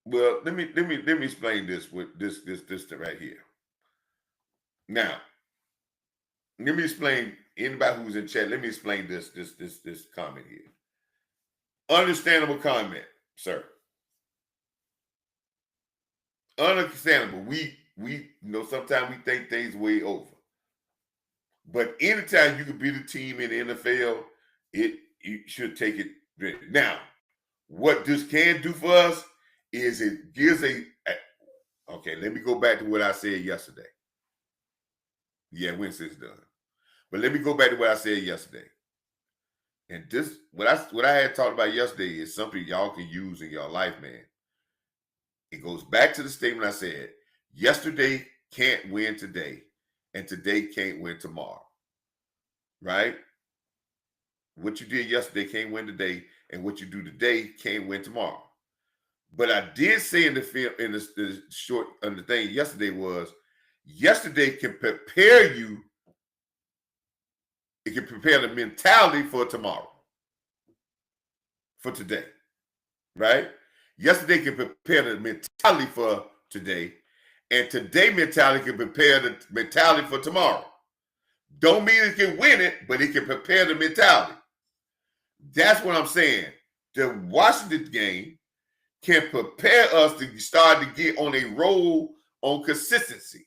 Well, let me explain this with this right here. Now, let me explain. Anybody who's in chat, let me explain this comment here. Understandable comment, sir. Understandable. We sometimes we think things way over. But anytime you can beat a team in the NFL, you should take it. Now, what this can do for us is it gives okay, let me go back to what I said yesterday. Yeah, Winston's done. But let me go back to what I said yesterday. And this, what I had talked about yesterday is something y'all can use in your life, man. It goes back to the statement I said, yesterday can't win today, and today can't win tomorrow. Right? What you did yesterday can't win today, and what you do today can't win tomorrow. But I did say in the film, in the short on the thing yesterday was, yesterday can prepare you. It can prepare the mentality for tomorrow, for today, right? Yesterday can prepare the mentality for today, and today mentality can prepare the mentality for tomorrow. Don't mean it can win it, but it can prepare the mentality. That's what I'm saying. The Washington game can prepare us to start to get on a roll on consistency,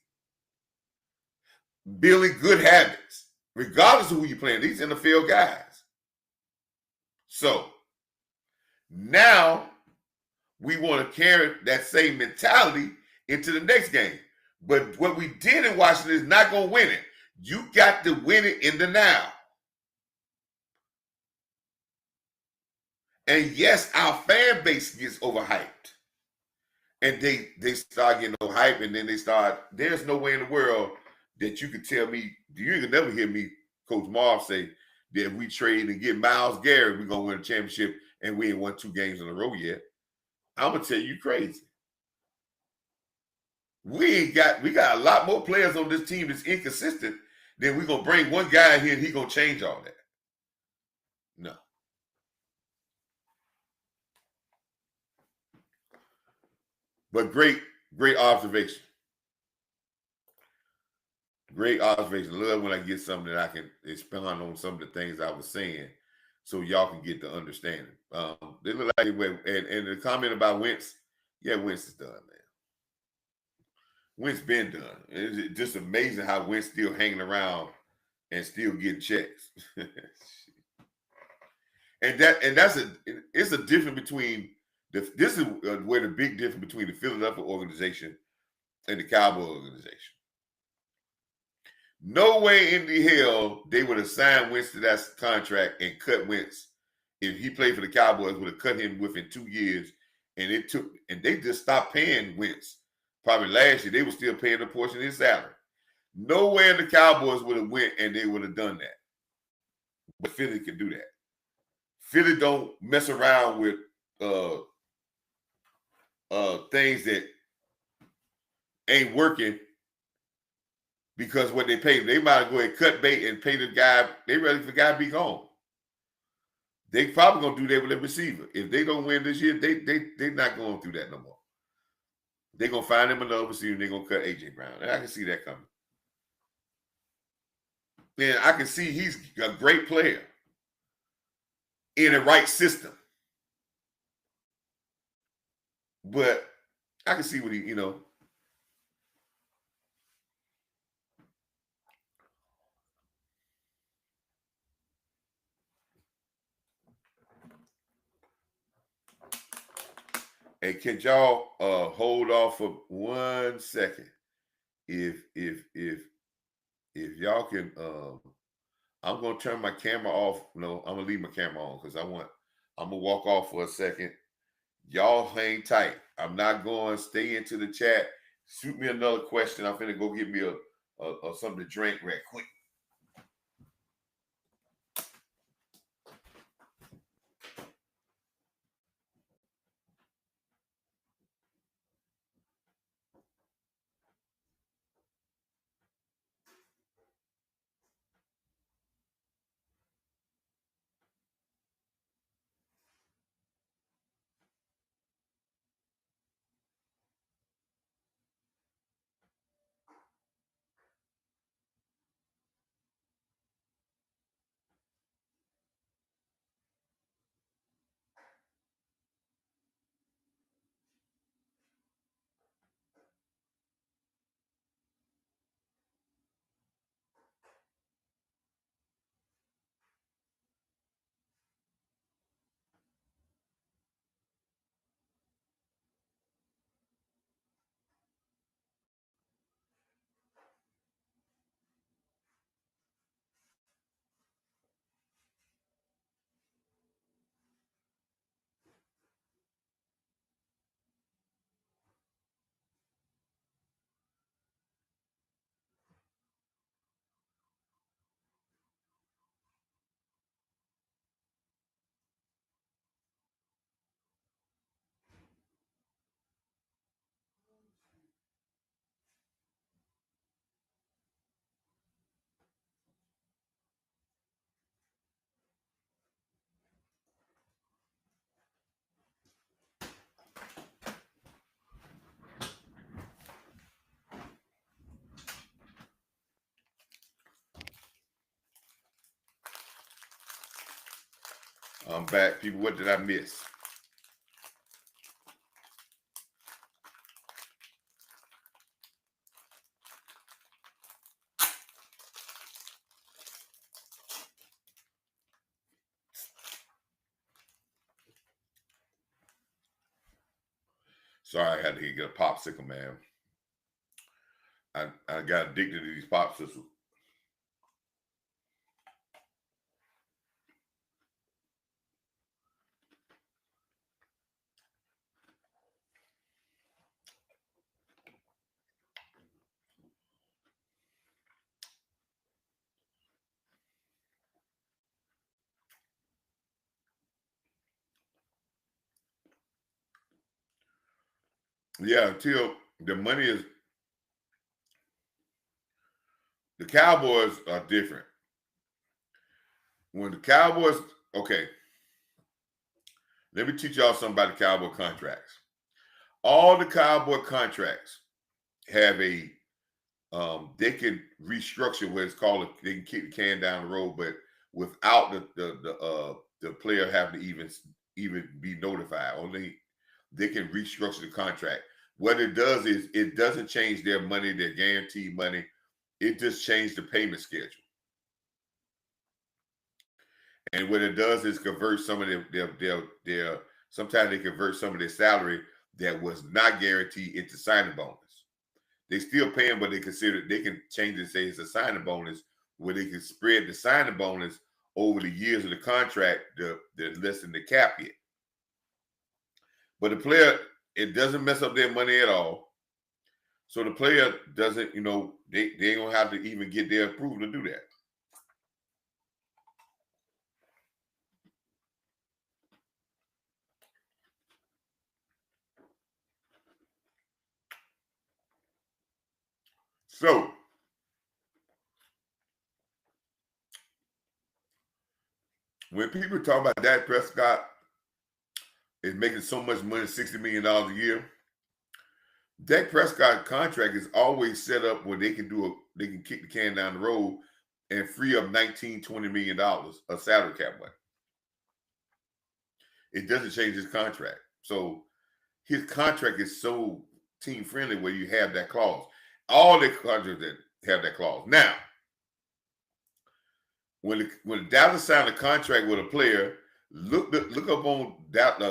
building good habits, regardless of who you're playing. These NFL guys. So now we want to carry that same mentality into the next game. But what we did in Washington is not going to win it. You got to win it in the now. And yes, our fan base gets overhyped. And they start getting overhyped, and then they start, there's no way in the world that you can tell me, you can never hear me, Coach Marv, say that if we trade and get Myles Garrett, we're going to win a championship, and we ain't won 2 games in a row yet. I'm going to tell you crazy. We got a lot more players on this team that's inconsistent than we're going to bring one guy here and he's going to change all that. No. But great observation. Great observation. Love when I get something that I can expound on some of the things I was saying so y'all can get the understanding. They look like they went, and the comment about Wentz, yeah, Wentz is done, man. Wentz been done. It's just amazing how Wentz still hanging around and still getting checks. It's a difference between this is where the big difference between the Philadelphia organization and the Cowboy organization. No way in the hell they would have signed Wentz to that contract and cut Wentz. If he played for the Cowboys, would have cut him within 2 years. And they just stopped paying Wentz. Probably last year, they were still paying a portion of his salary. Nowhere the Cowboys would have went and they would have done that. But Philly can do that. Philly don't mess around with things that ain't working because what they pay, they might go ahead and cut bait and pay the guy. They ready for the guy to be gone. They probably gonna do that with their receiver. If they don't win this year, they're not going through that no more. They're gonna find him another receiver and they're gonna cut AJ Brown. And I can see that coming. And I can see he's a great player in the right system. But I can see what he, Hey, can y'all hold off for 1 second? If y'all can, I'm gonna turn my camera off. No, I'm gonna leave my camera on because I'm gonna walk off for a second. Y'all hang tight. I'm not going. Stay into the chat. Shoot me another question. I'm finna go get me a something to drink right quick. I'm back, people. What did I miss? Sorry, I had to get a popsicle, man. I got addicted to these popsicles. Yeah, until the money is. The Cowboys are different. When the Cowboys, okay, let me teach y'all something about the Cowboy contracts. All the Cowboy contracts have a, they can restructure what it's called. They can kick the can down the road, but without the player having to even be notified. Only they can restructure the contract. What it does is it doesn't change their money, their guaranteed money. It just changed the payment schedule. And what it does is convert some of their sometimes they convert some of their salary that was not guaranteed into signing bonus. They still pay them, but they can change it and say it's a signing bonus where they can spread the signing bonus over the years of the contract, the less than the cap hit. But the player, it doesn't mess up their money at all. So the player doesn't, they ain't gonna have to even get their approval to do that. So when people talk about Dak Prescott is making so much money, $60 million a year, Dak Prescott contract is always set up where they can kick the can down the road and free up $19-20 million of salary cap money. It doesn't change his contract. So his contract is so team friendly where you have that clause. All the contracts that have that clause. Now, when Dallas signed a contract with a player, look up on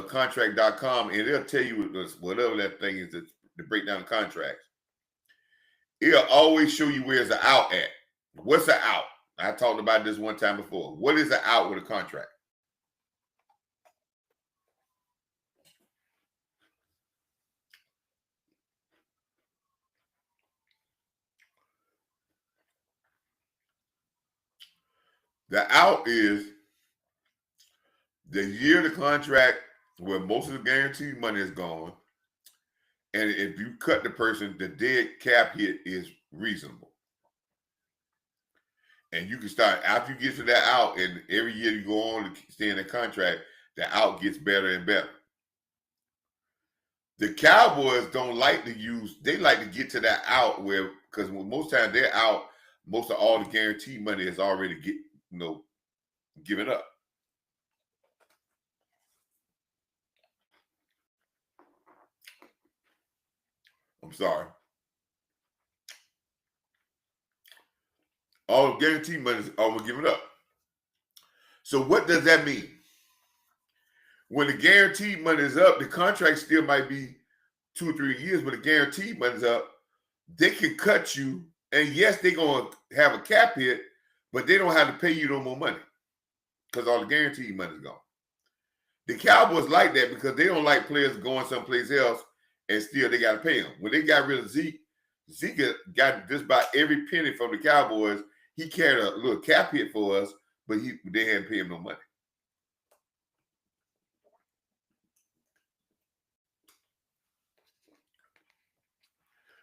contract.com and they'll tell you whatever that thing is to break down the contracts. It'll always show you where's the out at. What's the out? I talked about this one time before. What is the out with a contract? The out is the year of the contract where most of the guaranteed money is gone. And if you cut the person, the dead cap hit is reasonable. And you can start, after you get to that out, and every year you go on to stay in the contract, the out gets better and better. The Cowboys they like to get to that out where, because most times they're out, most of all the guaranteed money is already given up. I'm sorry. All the guaranteed money is almost given up. So what does that mean? When the guaranteed money is up, the contract still might be 2 or 3 years, but the guaranteed money is up. They can cut you, and yes, they're going to have a cap hit, but they don't have to pay you no more money because all the guaranteed money is gone. The Cowboys like that because they don't like players going someplace else and still they got to pay them. When they got rid of Zeke got just about every penny from the Cowboys. He carried a little cap hit for us, but they hadn't paid him no money.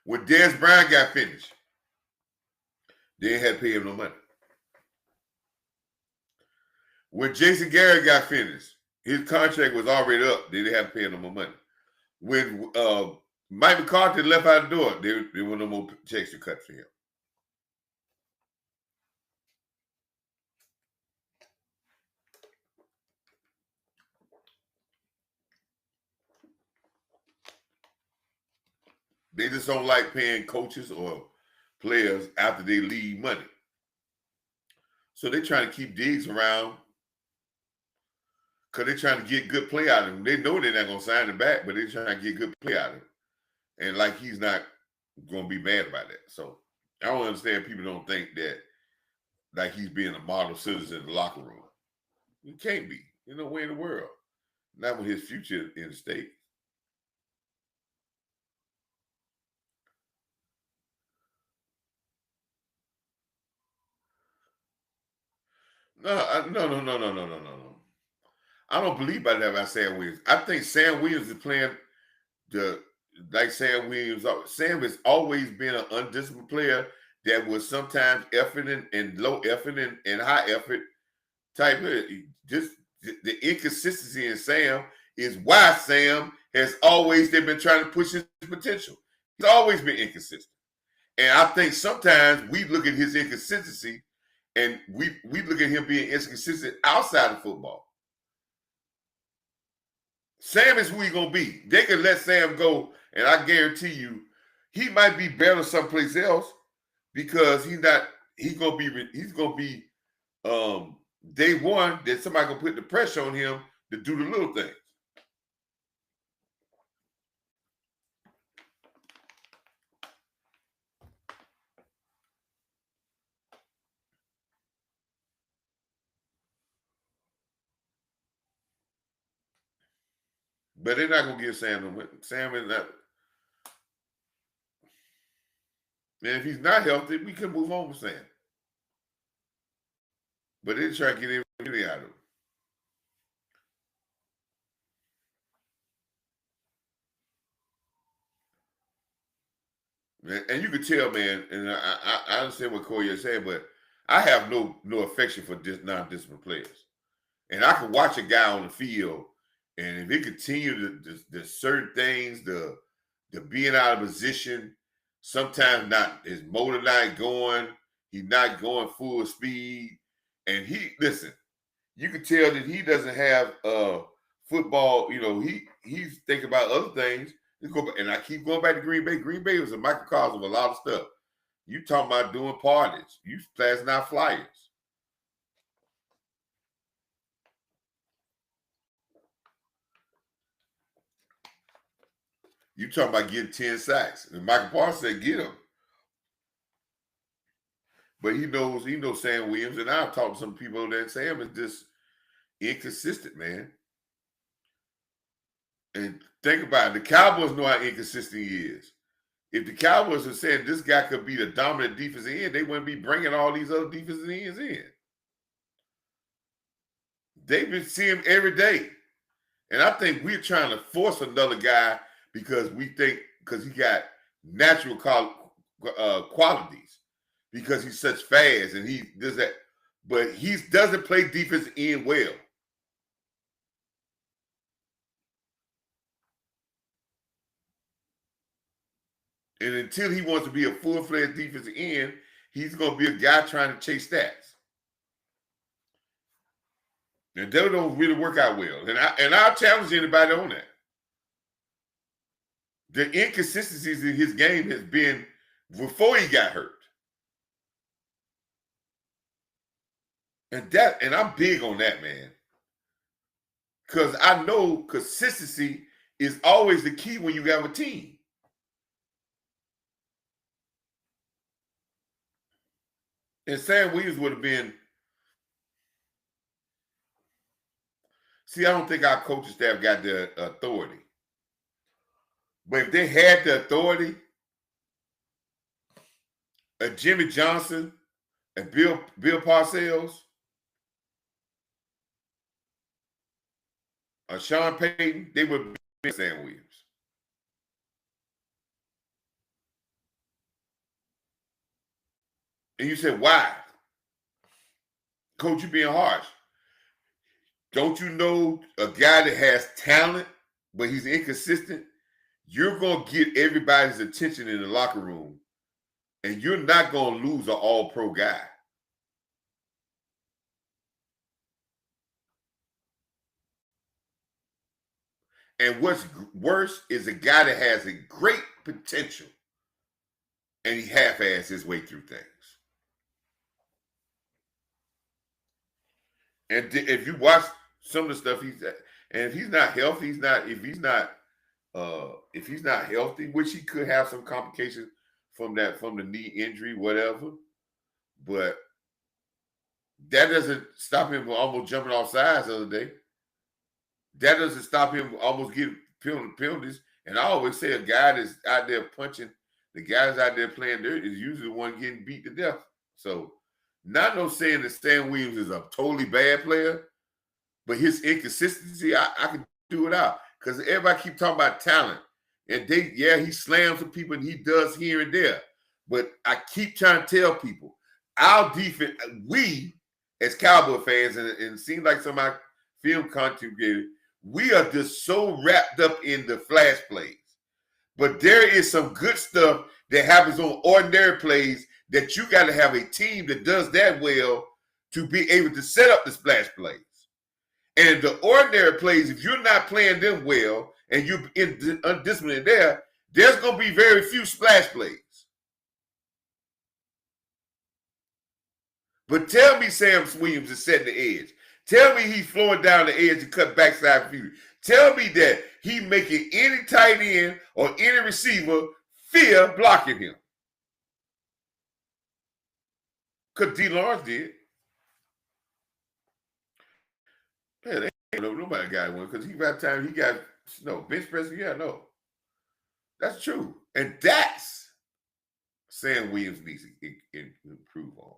When Dez Bryant got finished, they had to pay him no money. When Jason Garrett got finished, his contract was already up. They didn't have to pay him no more money. When Mike McCarthy left out the door, there were no more checks to cut for him. They just don't like paying coaches or players after they leave money. So they're trying to keep Diggs around because they're trying to get good play out of him. They know they're not going to sign him back, but they're trying to get good play out of him. And like he's not going to be mad about that. So I don't understand people don't think that like he's being a model citizen in the locker room. He can't be. There's no way in the world. Not with his future in the state. No. I don't believe by that about Sam Williams. I think Sam Williams is playing like Sam Williams. Sam has always been an undisciplined player that was sometimes effort and low effort and high effort type of. Just the inconsistency in Sam is why Sam has always been trying to push his potential. He's always been inconsistent. And I think sometimes we look at his inconsistency and we look at him being inconsistent outside of football. Sam is who he's gonna be. They could let Sam go, and I guarantee you, he might be better someplace else because he's gonna be day one that somebody gonna put the pressure on him to do the little things. But they're not gonna give Sam no. Sam is not. And if he's not healthy, we can move on with Sam. But they try to get everything out of him. And you could tell, man, and I understand what Corey is saying, but I have no affection for non-disciplined players. And I can watch a guy on the field, and if he continue the certain things, the being out of position, sometimes not his motor not going, he's not going full speed. And you can tell that he doesn't have football, he's thinking about other things. And I keep going back to Green Bay. Green Bay was a microcosm of a lot of stuff. You talking about doing parties. You passing out flyers. You talking about getting 10 sacks. And Michael Parsons said, get him. But he knows Sam Williams. And I've talked to some people that Sam is just inconsistent, man. And think about it. The Cowboys know how inconsistent he is. If the Cowboys are saying this guy could be the dominant defensive end, they wouldn't be bringing all these other defensive ends in. They've been seeing him every day. And I think we're trying to force another guy because he got natural qualities, because he's such fast and he does that. But he doesn't play defense end well. And until he wants to be a full-fledged defensive end, he's going to be a guy trying to chase stats. And that don't really work out well. And I'll challenge anybody on that. The inconsistencies in his game has been before he got hurt. And I'm big on that, man. Because I know consistency is always the key when you have a team. And Sam Williams would have been. See, I don't think our coaching staff got the authority. But if they had the authority, a Jimmy Johnson, and Bill Parcells, or Sean Payton, they would be Sam Williams. And you said, why? Coach, you being harsh. Don't you know a guy that has talent, but he's inconsistent? You're going to get everybody's attention in the locker room, and you're not going to lose an all-pro guy. And what's worse is a guy that has a great potential, and he half-assed his way through things. And if you watch some of the stuff he's at, and if he's not healthy, if he's not healthy, which he could have some complications from the knee injury, whatever, but that doesn't stop him from almost jumping off sides the other day. That doesn't stop him almost getting penalties. And I always say a guy that's out there punching, the guys out there playing dirt is usually the one getting beat to death. So, not no saying that Sam Williams is a totally bad player, but his inconsistency, I can do it out. Because everybody keep talking about talent. And he slams some people and he does here and there. But I keep trying to tell people, our defense, we as Cowboy fans, and it seems like some of my film contributed, we are just so wrapped up in the flash plays. But there is some good stuff that happens on ordinary plays that you got to have a team that does that well to be able to set up the splash plays. And the ordinary plays, if you're not playing them well and you're undisciplined there, there's going to be very few splash plays. But tell me Sam Williams is setting the edge. Tell me he's flowing down the edge and cut backside view. Tell me that he making any tight end or any receiver fear blocking him. Because D. Lawrence did. Man, nobody got one because he got time. He got bench pressing. Yeah, no. That's true. And that's Sam Williams needs to improve on.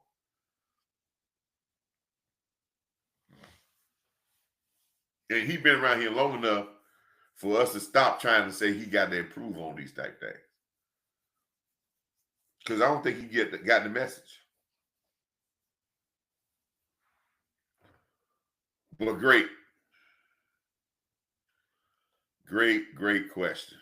And he's been around here long enough for us to stop trying to say he got to improve on these type things. Because I don't think he got the message. But great question.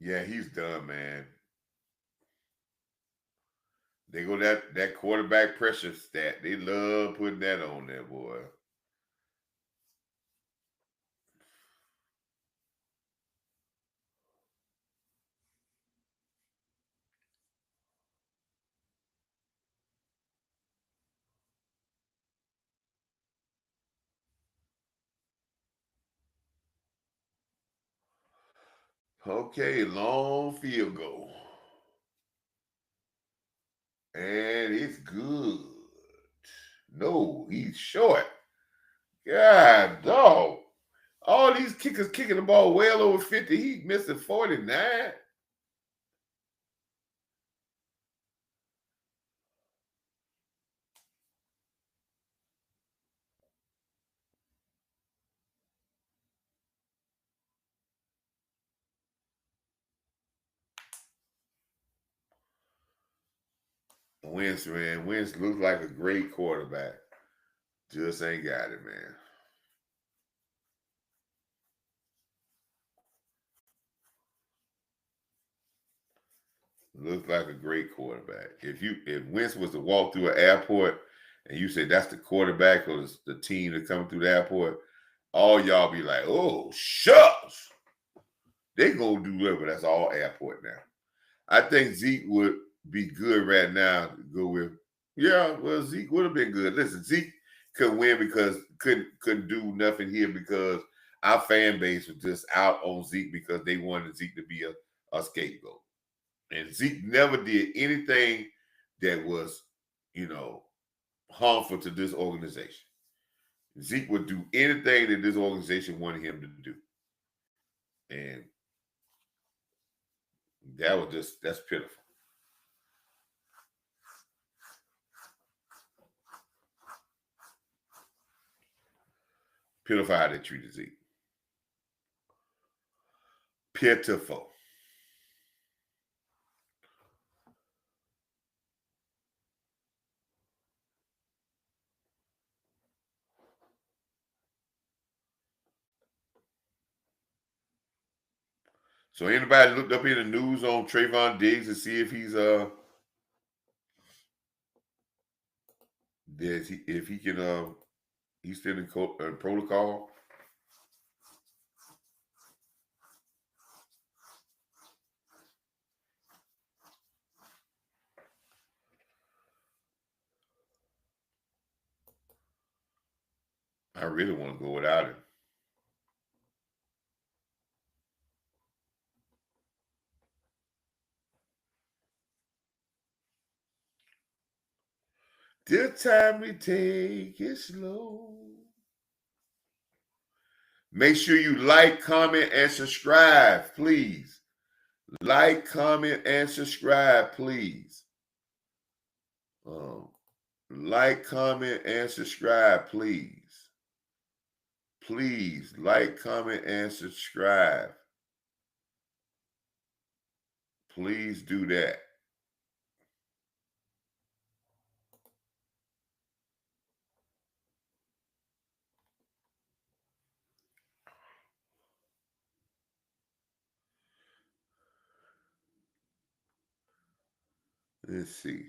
Yeah, he's done, man. They go that quarterback pressure stat. They love putting that on there, boy. Okay, long field goal. And it's good. No, he's short. God, dog. All these kickers kicking the ball well over 50. He missing 49. Wentz, man. Wentz looks like a great quarterback. Just ain't got it, man. Looks like a great quarterback. If Wentz was to walk through an airport and you say that's the quarterback or the team that coming through the airport, all y'all be like, oh, shucks. They gonna do whatever. That's all airport now. I think Zeke would be good right now to go with. Yeah, well, Zeke would have been good. Listen, Zeke could win because couldn't do nothing here because our fan base was just out on Zeke because they wanted Zeke to be a scapegoat. And Zeke never did anything that was, harmful to this organization. Zeke would do anything that this organization wanted him to do. And that's pitiful. Pitiful how they treated Zeke. Pitiful. So anybody looked up in the news on Trayvon Diggs to see if he's if he can he's still in protocol? I really want to go without him. This time we take it slow. Make sure you like, comment, and subscribe, please. Like, comment, and subscribe, please. Like, comment, and subscribe, please. Please like, comment, and subscribe. Please do that. Let's see.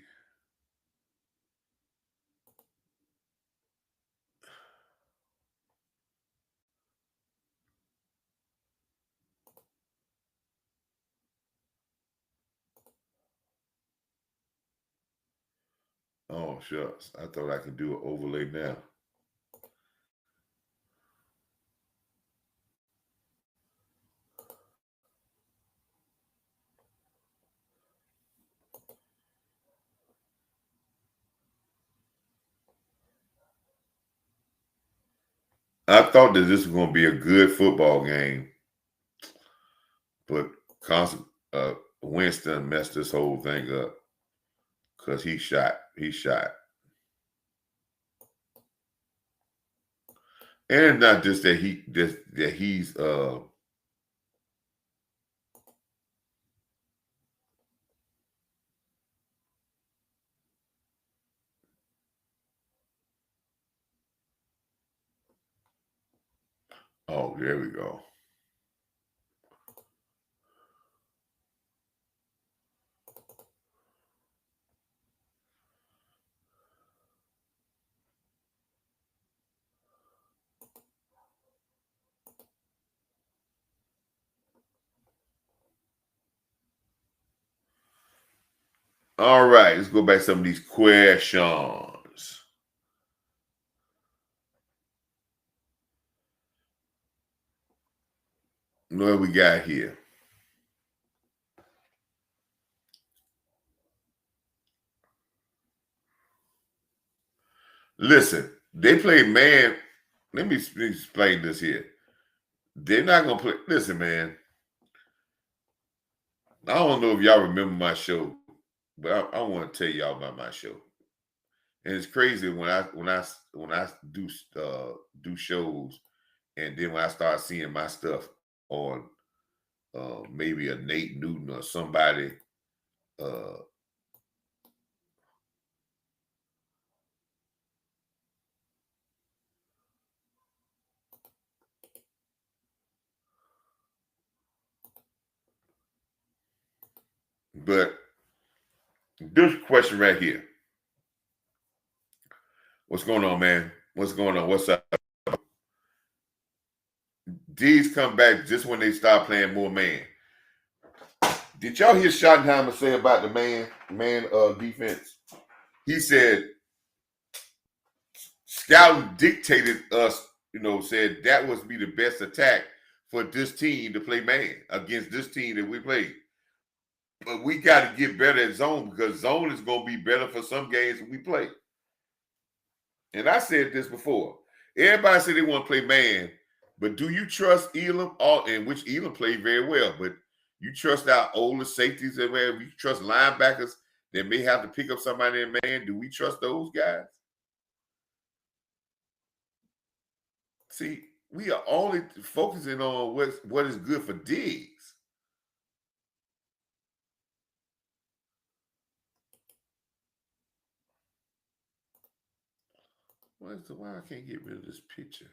Oh shucks. I thought I could do an overlay now. I thought that this was going to be a good football game, but Winston messed this whole thing up because he shot. He shot. And it's not just that he's oh, there we go. All right, let's go back to some of these questions. What we got here? Listen, they play man. Let me explain this here. They're not gonna play. Listen, man. I don't know if y'all remember my show, but I want to tell y'all about my show. And it's crazy when I do shows, and then when I start seeing my stuff on maybe a Nate Newton or somebody. Uh, but this question right here. What's going on, man? What's going on? What's up? D's come back just when they start playing more man. Did y'all hear Schottenheimer say about the man defense? He said scouting dictated us, said that was be the best attack for this team to play man against this team that we played. But we got to get better at zone because zone is going to be better for some games that we play. And I said this before. Everybody said they want to play man, but do you trust Elam? In which Elam played very well, but you trust our older safeties and where you trust linebackers that may have to pick up somebody in man. Do we trust those guys? See, we are only focusing on what is good for Diggs. Why I can't get rid of this picture?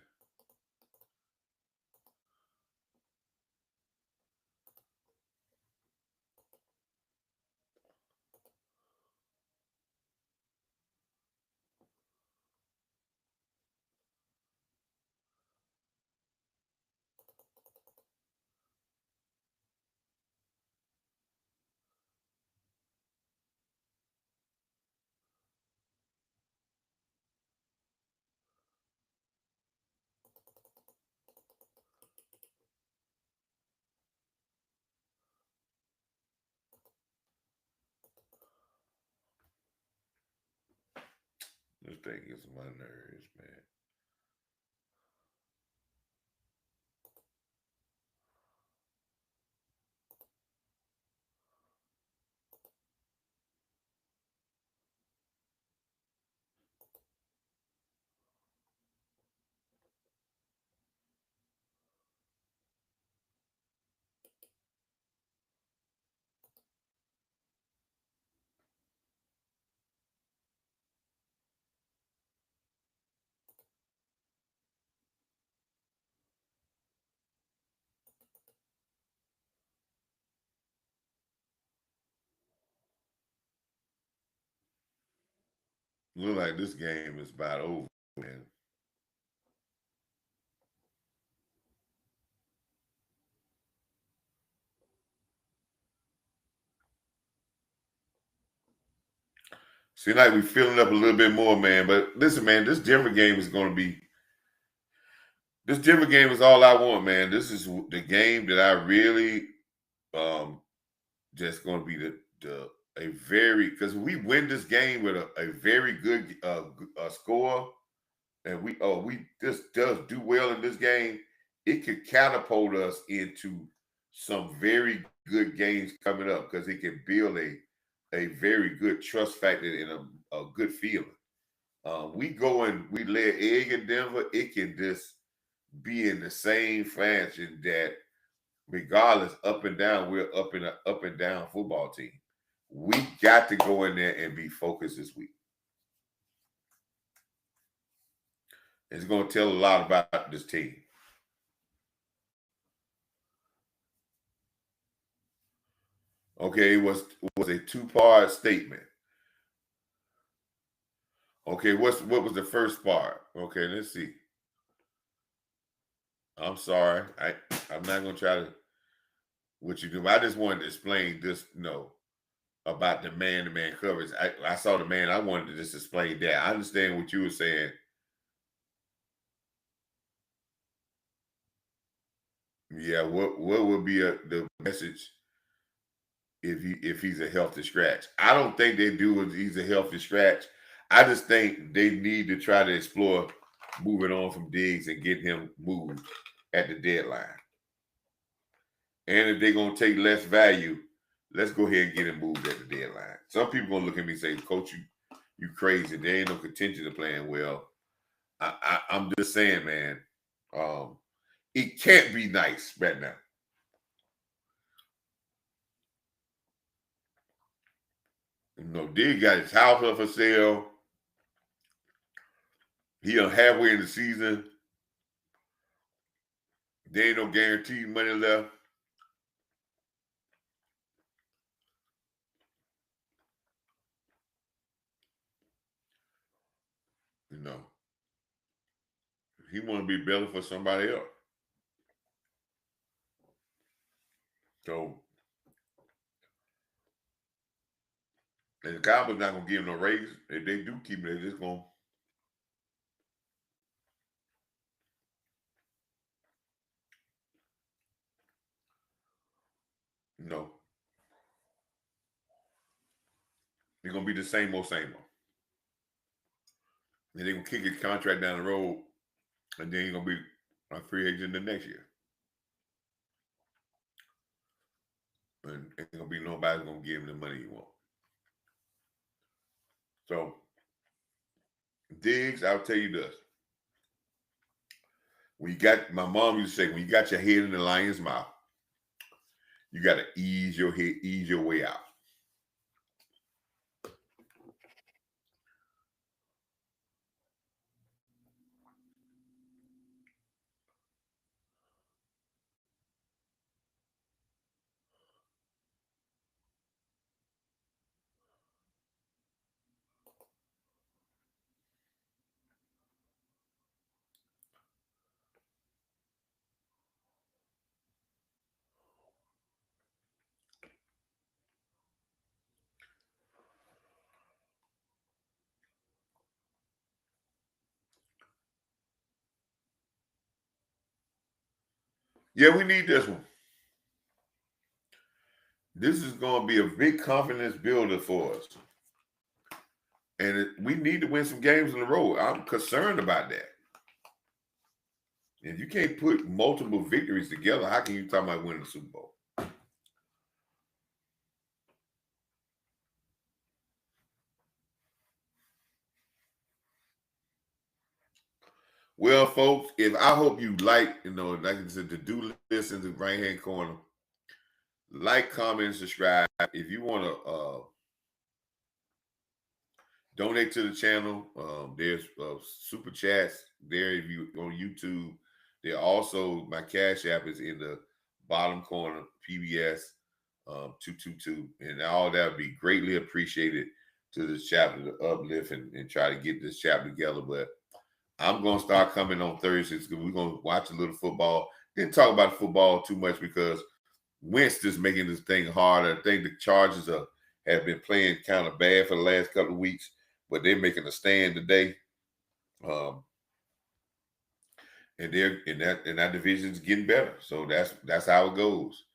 This thing gets on my nerves, man. Look like this game is about over, man. Seems like we're filling up a little bit more, man. But listen, man, this Denver game is going to be. This Denver game is all I want, man. This is the game that I really um just going to be the a very because we win this game with a very good score, and we just does do well in this game. It could catapult us into some very good games coming up because it can build a very good trust factor and a good feeling. We go and we lay an egg in Denver, it can just be in the same fashion that regardless up and down, we're up in an up and down football team. We got to go in there and be focused this week. It's going to tell a lot about this team. Okay, it was a two-part statement. Okay, what was the first part? Okay, let's see. I'm sorry. I'm not gonna try to what you do. I just wanted to explain this, about the man-to-man coverage. I saw the man. I wanted to just explain that. I understand what you were saying. Yeah, what would be the message if he's a healthy scratch? I don't think they do if he's a healthy scratch. I just think they need to try to explore moving on from Diggs and getting him moved at the deadline. And if they're gonna take less value, let's go ahead and get him moved at the deadline. Some people gonna look at me and say, "Coach, you crazy? There ain't no contention to playing well." I'm just saying, man. Um, it can't be nice right now. Diggs got his house up for sale. He halfway in the season. There ain't no guaranteed money left. You know, he want to be better for somebody else. So, and the Cowboys not gonna give him no raise. If they do keep him, they're just gonna, you know, they're gonna be the same old, same old. And they're gonna kick his contract down the road, and then he's gonna be a free agent the next year. And ain't gonna be nobody gonna give him the money he want. So, Diggs, I'll tell you this. When you got my mom used to say, when you got your head in the lion's mouth, you got to ease your way out. Yeah, we need this one. This is going to be a big confidence builder for us. And we need to win some games in a row. I'm concerned about that. If you can't put multiple victories together, how can you talk about winning the Super Bowl? Well, folks, if I hope you like I said, the do list in the right hand corner. Like, comment, subscribe. If you want to donate to the channel, there's super chats there. If you on YouTube, there also my Cash App is in the bottom corner, PBS 222, and all that would be greatly appreciated. to this chapter to uplift and try to get this chapter together. But I'm gonna start coming on Thursdays because we're gonna watch a little football. Didn't talk about football too much because Wentz is making this thing harder. I think the Chargers have been playing kind of bad for the last couple of weeks, but they're making a stand today. And they're in that division's getting better. So that's how it goes.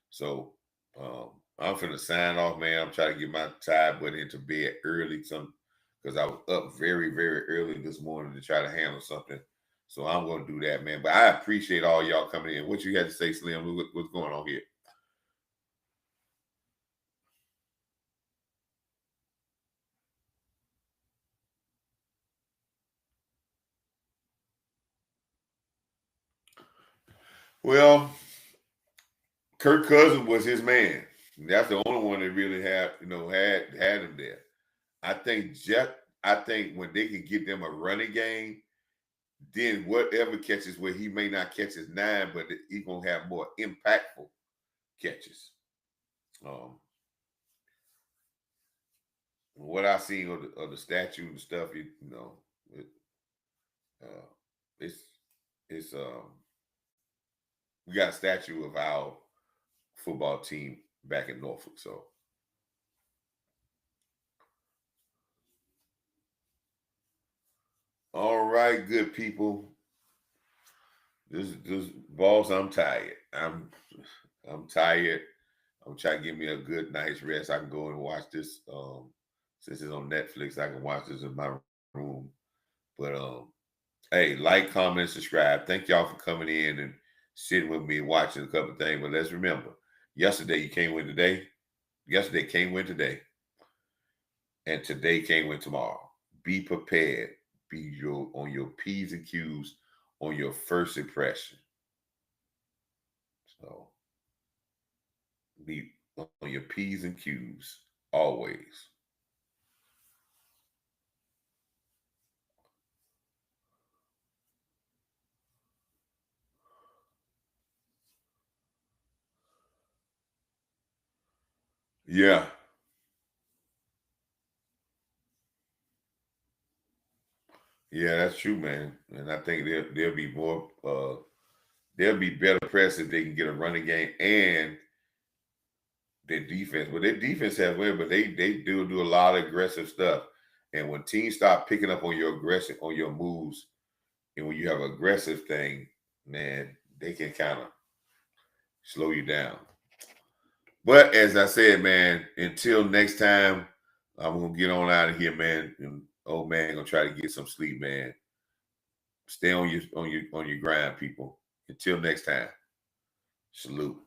So I'm finna sign off, man. I'm trying to get my tie butt into bed early, because I was up very, very early this morning to try to handle something. So I'm gonna do that, man. But I appreciate all y'all coming in. What you had to say, Slim? What's going on here? Well, Kirk Cousins was his man. That's the only one that really had him there. I think I think when they can get them a running game, then whatever catches where he may not catch his 9, but he's gonna have more impactful catches. What I seen of the statue and stuff, uh, it's it's we got a statue of our football team back in Norfolk. So all right, good people. This boss, I'm tired. I'm tired. I'm trying to give me a good night's rest. I can go and watch this. Since it's on Netflix, I can watch this in my room. But hey, like, comment, subscribe. Thank y'all for coming in and sitting with me and watching a couple of things. But let's remember, yesterday you can't win today. Yesterday can't win today. And today can't win tomorrow. Be prepared. Be on your P's and Q's on your first impression. So be on your P's and Q's always. Yeah. Yeah, that's true, man. And I think there'll be more they'll be better pressed if they can get a running game and their defense. Well, their defense has win, but they do a lot of aggressive stuff. And when teams start picking up on your aggression, on your moves, and when you have an aggressive thing, man, they can kind of slow you down. But as I said, man, until next time, I'm gonna get on out of here, man. And old man gonna try to get some sleep, man. Stay on your grind, people. Until next time. Salute.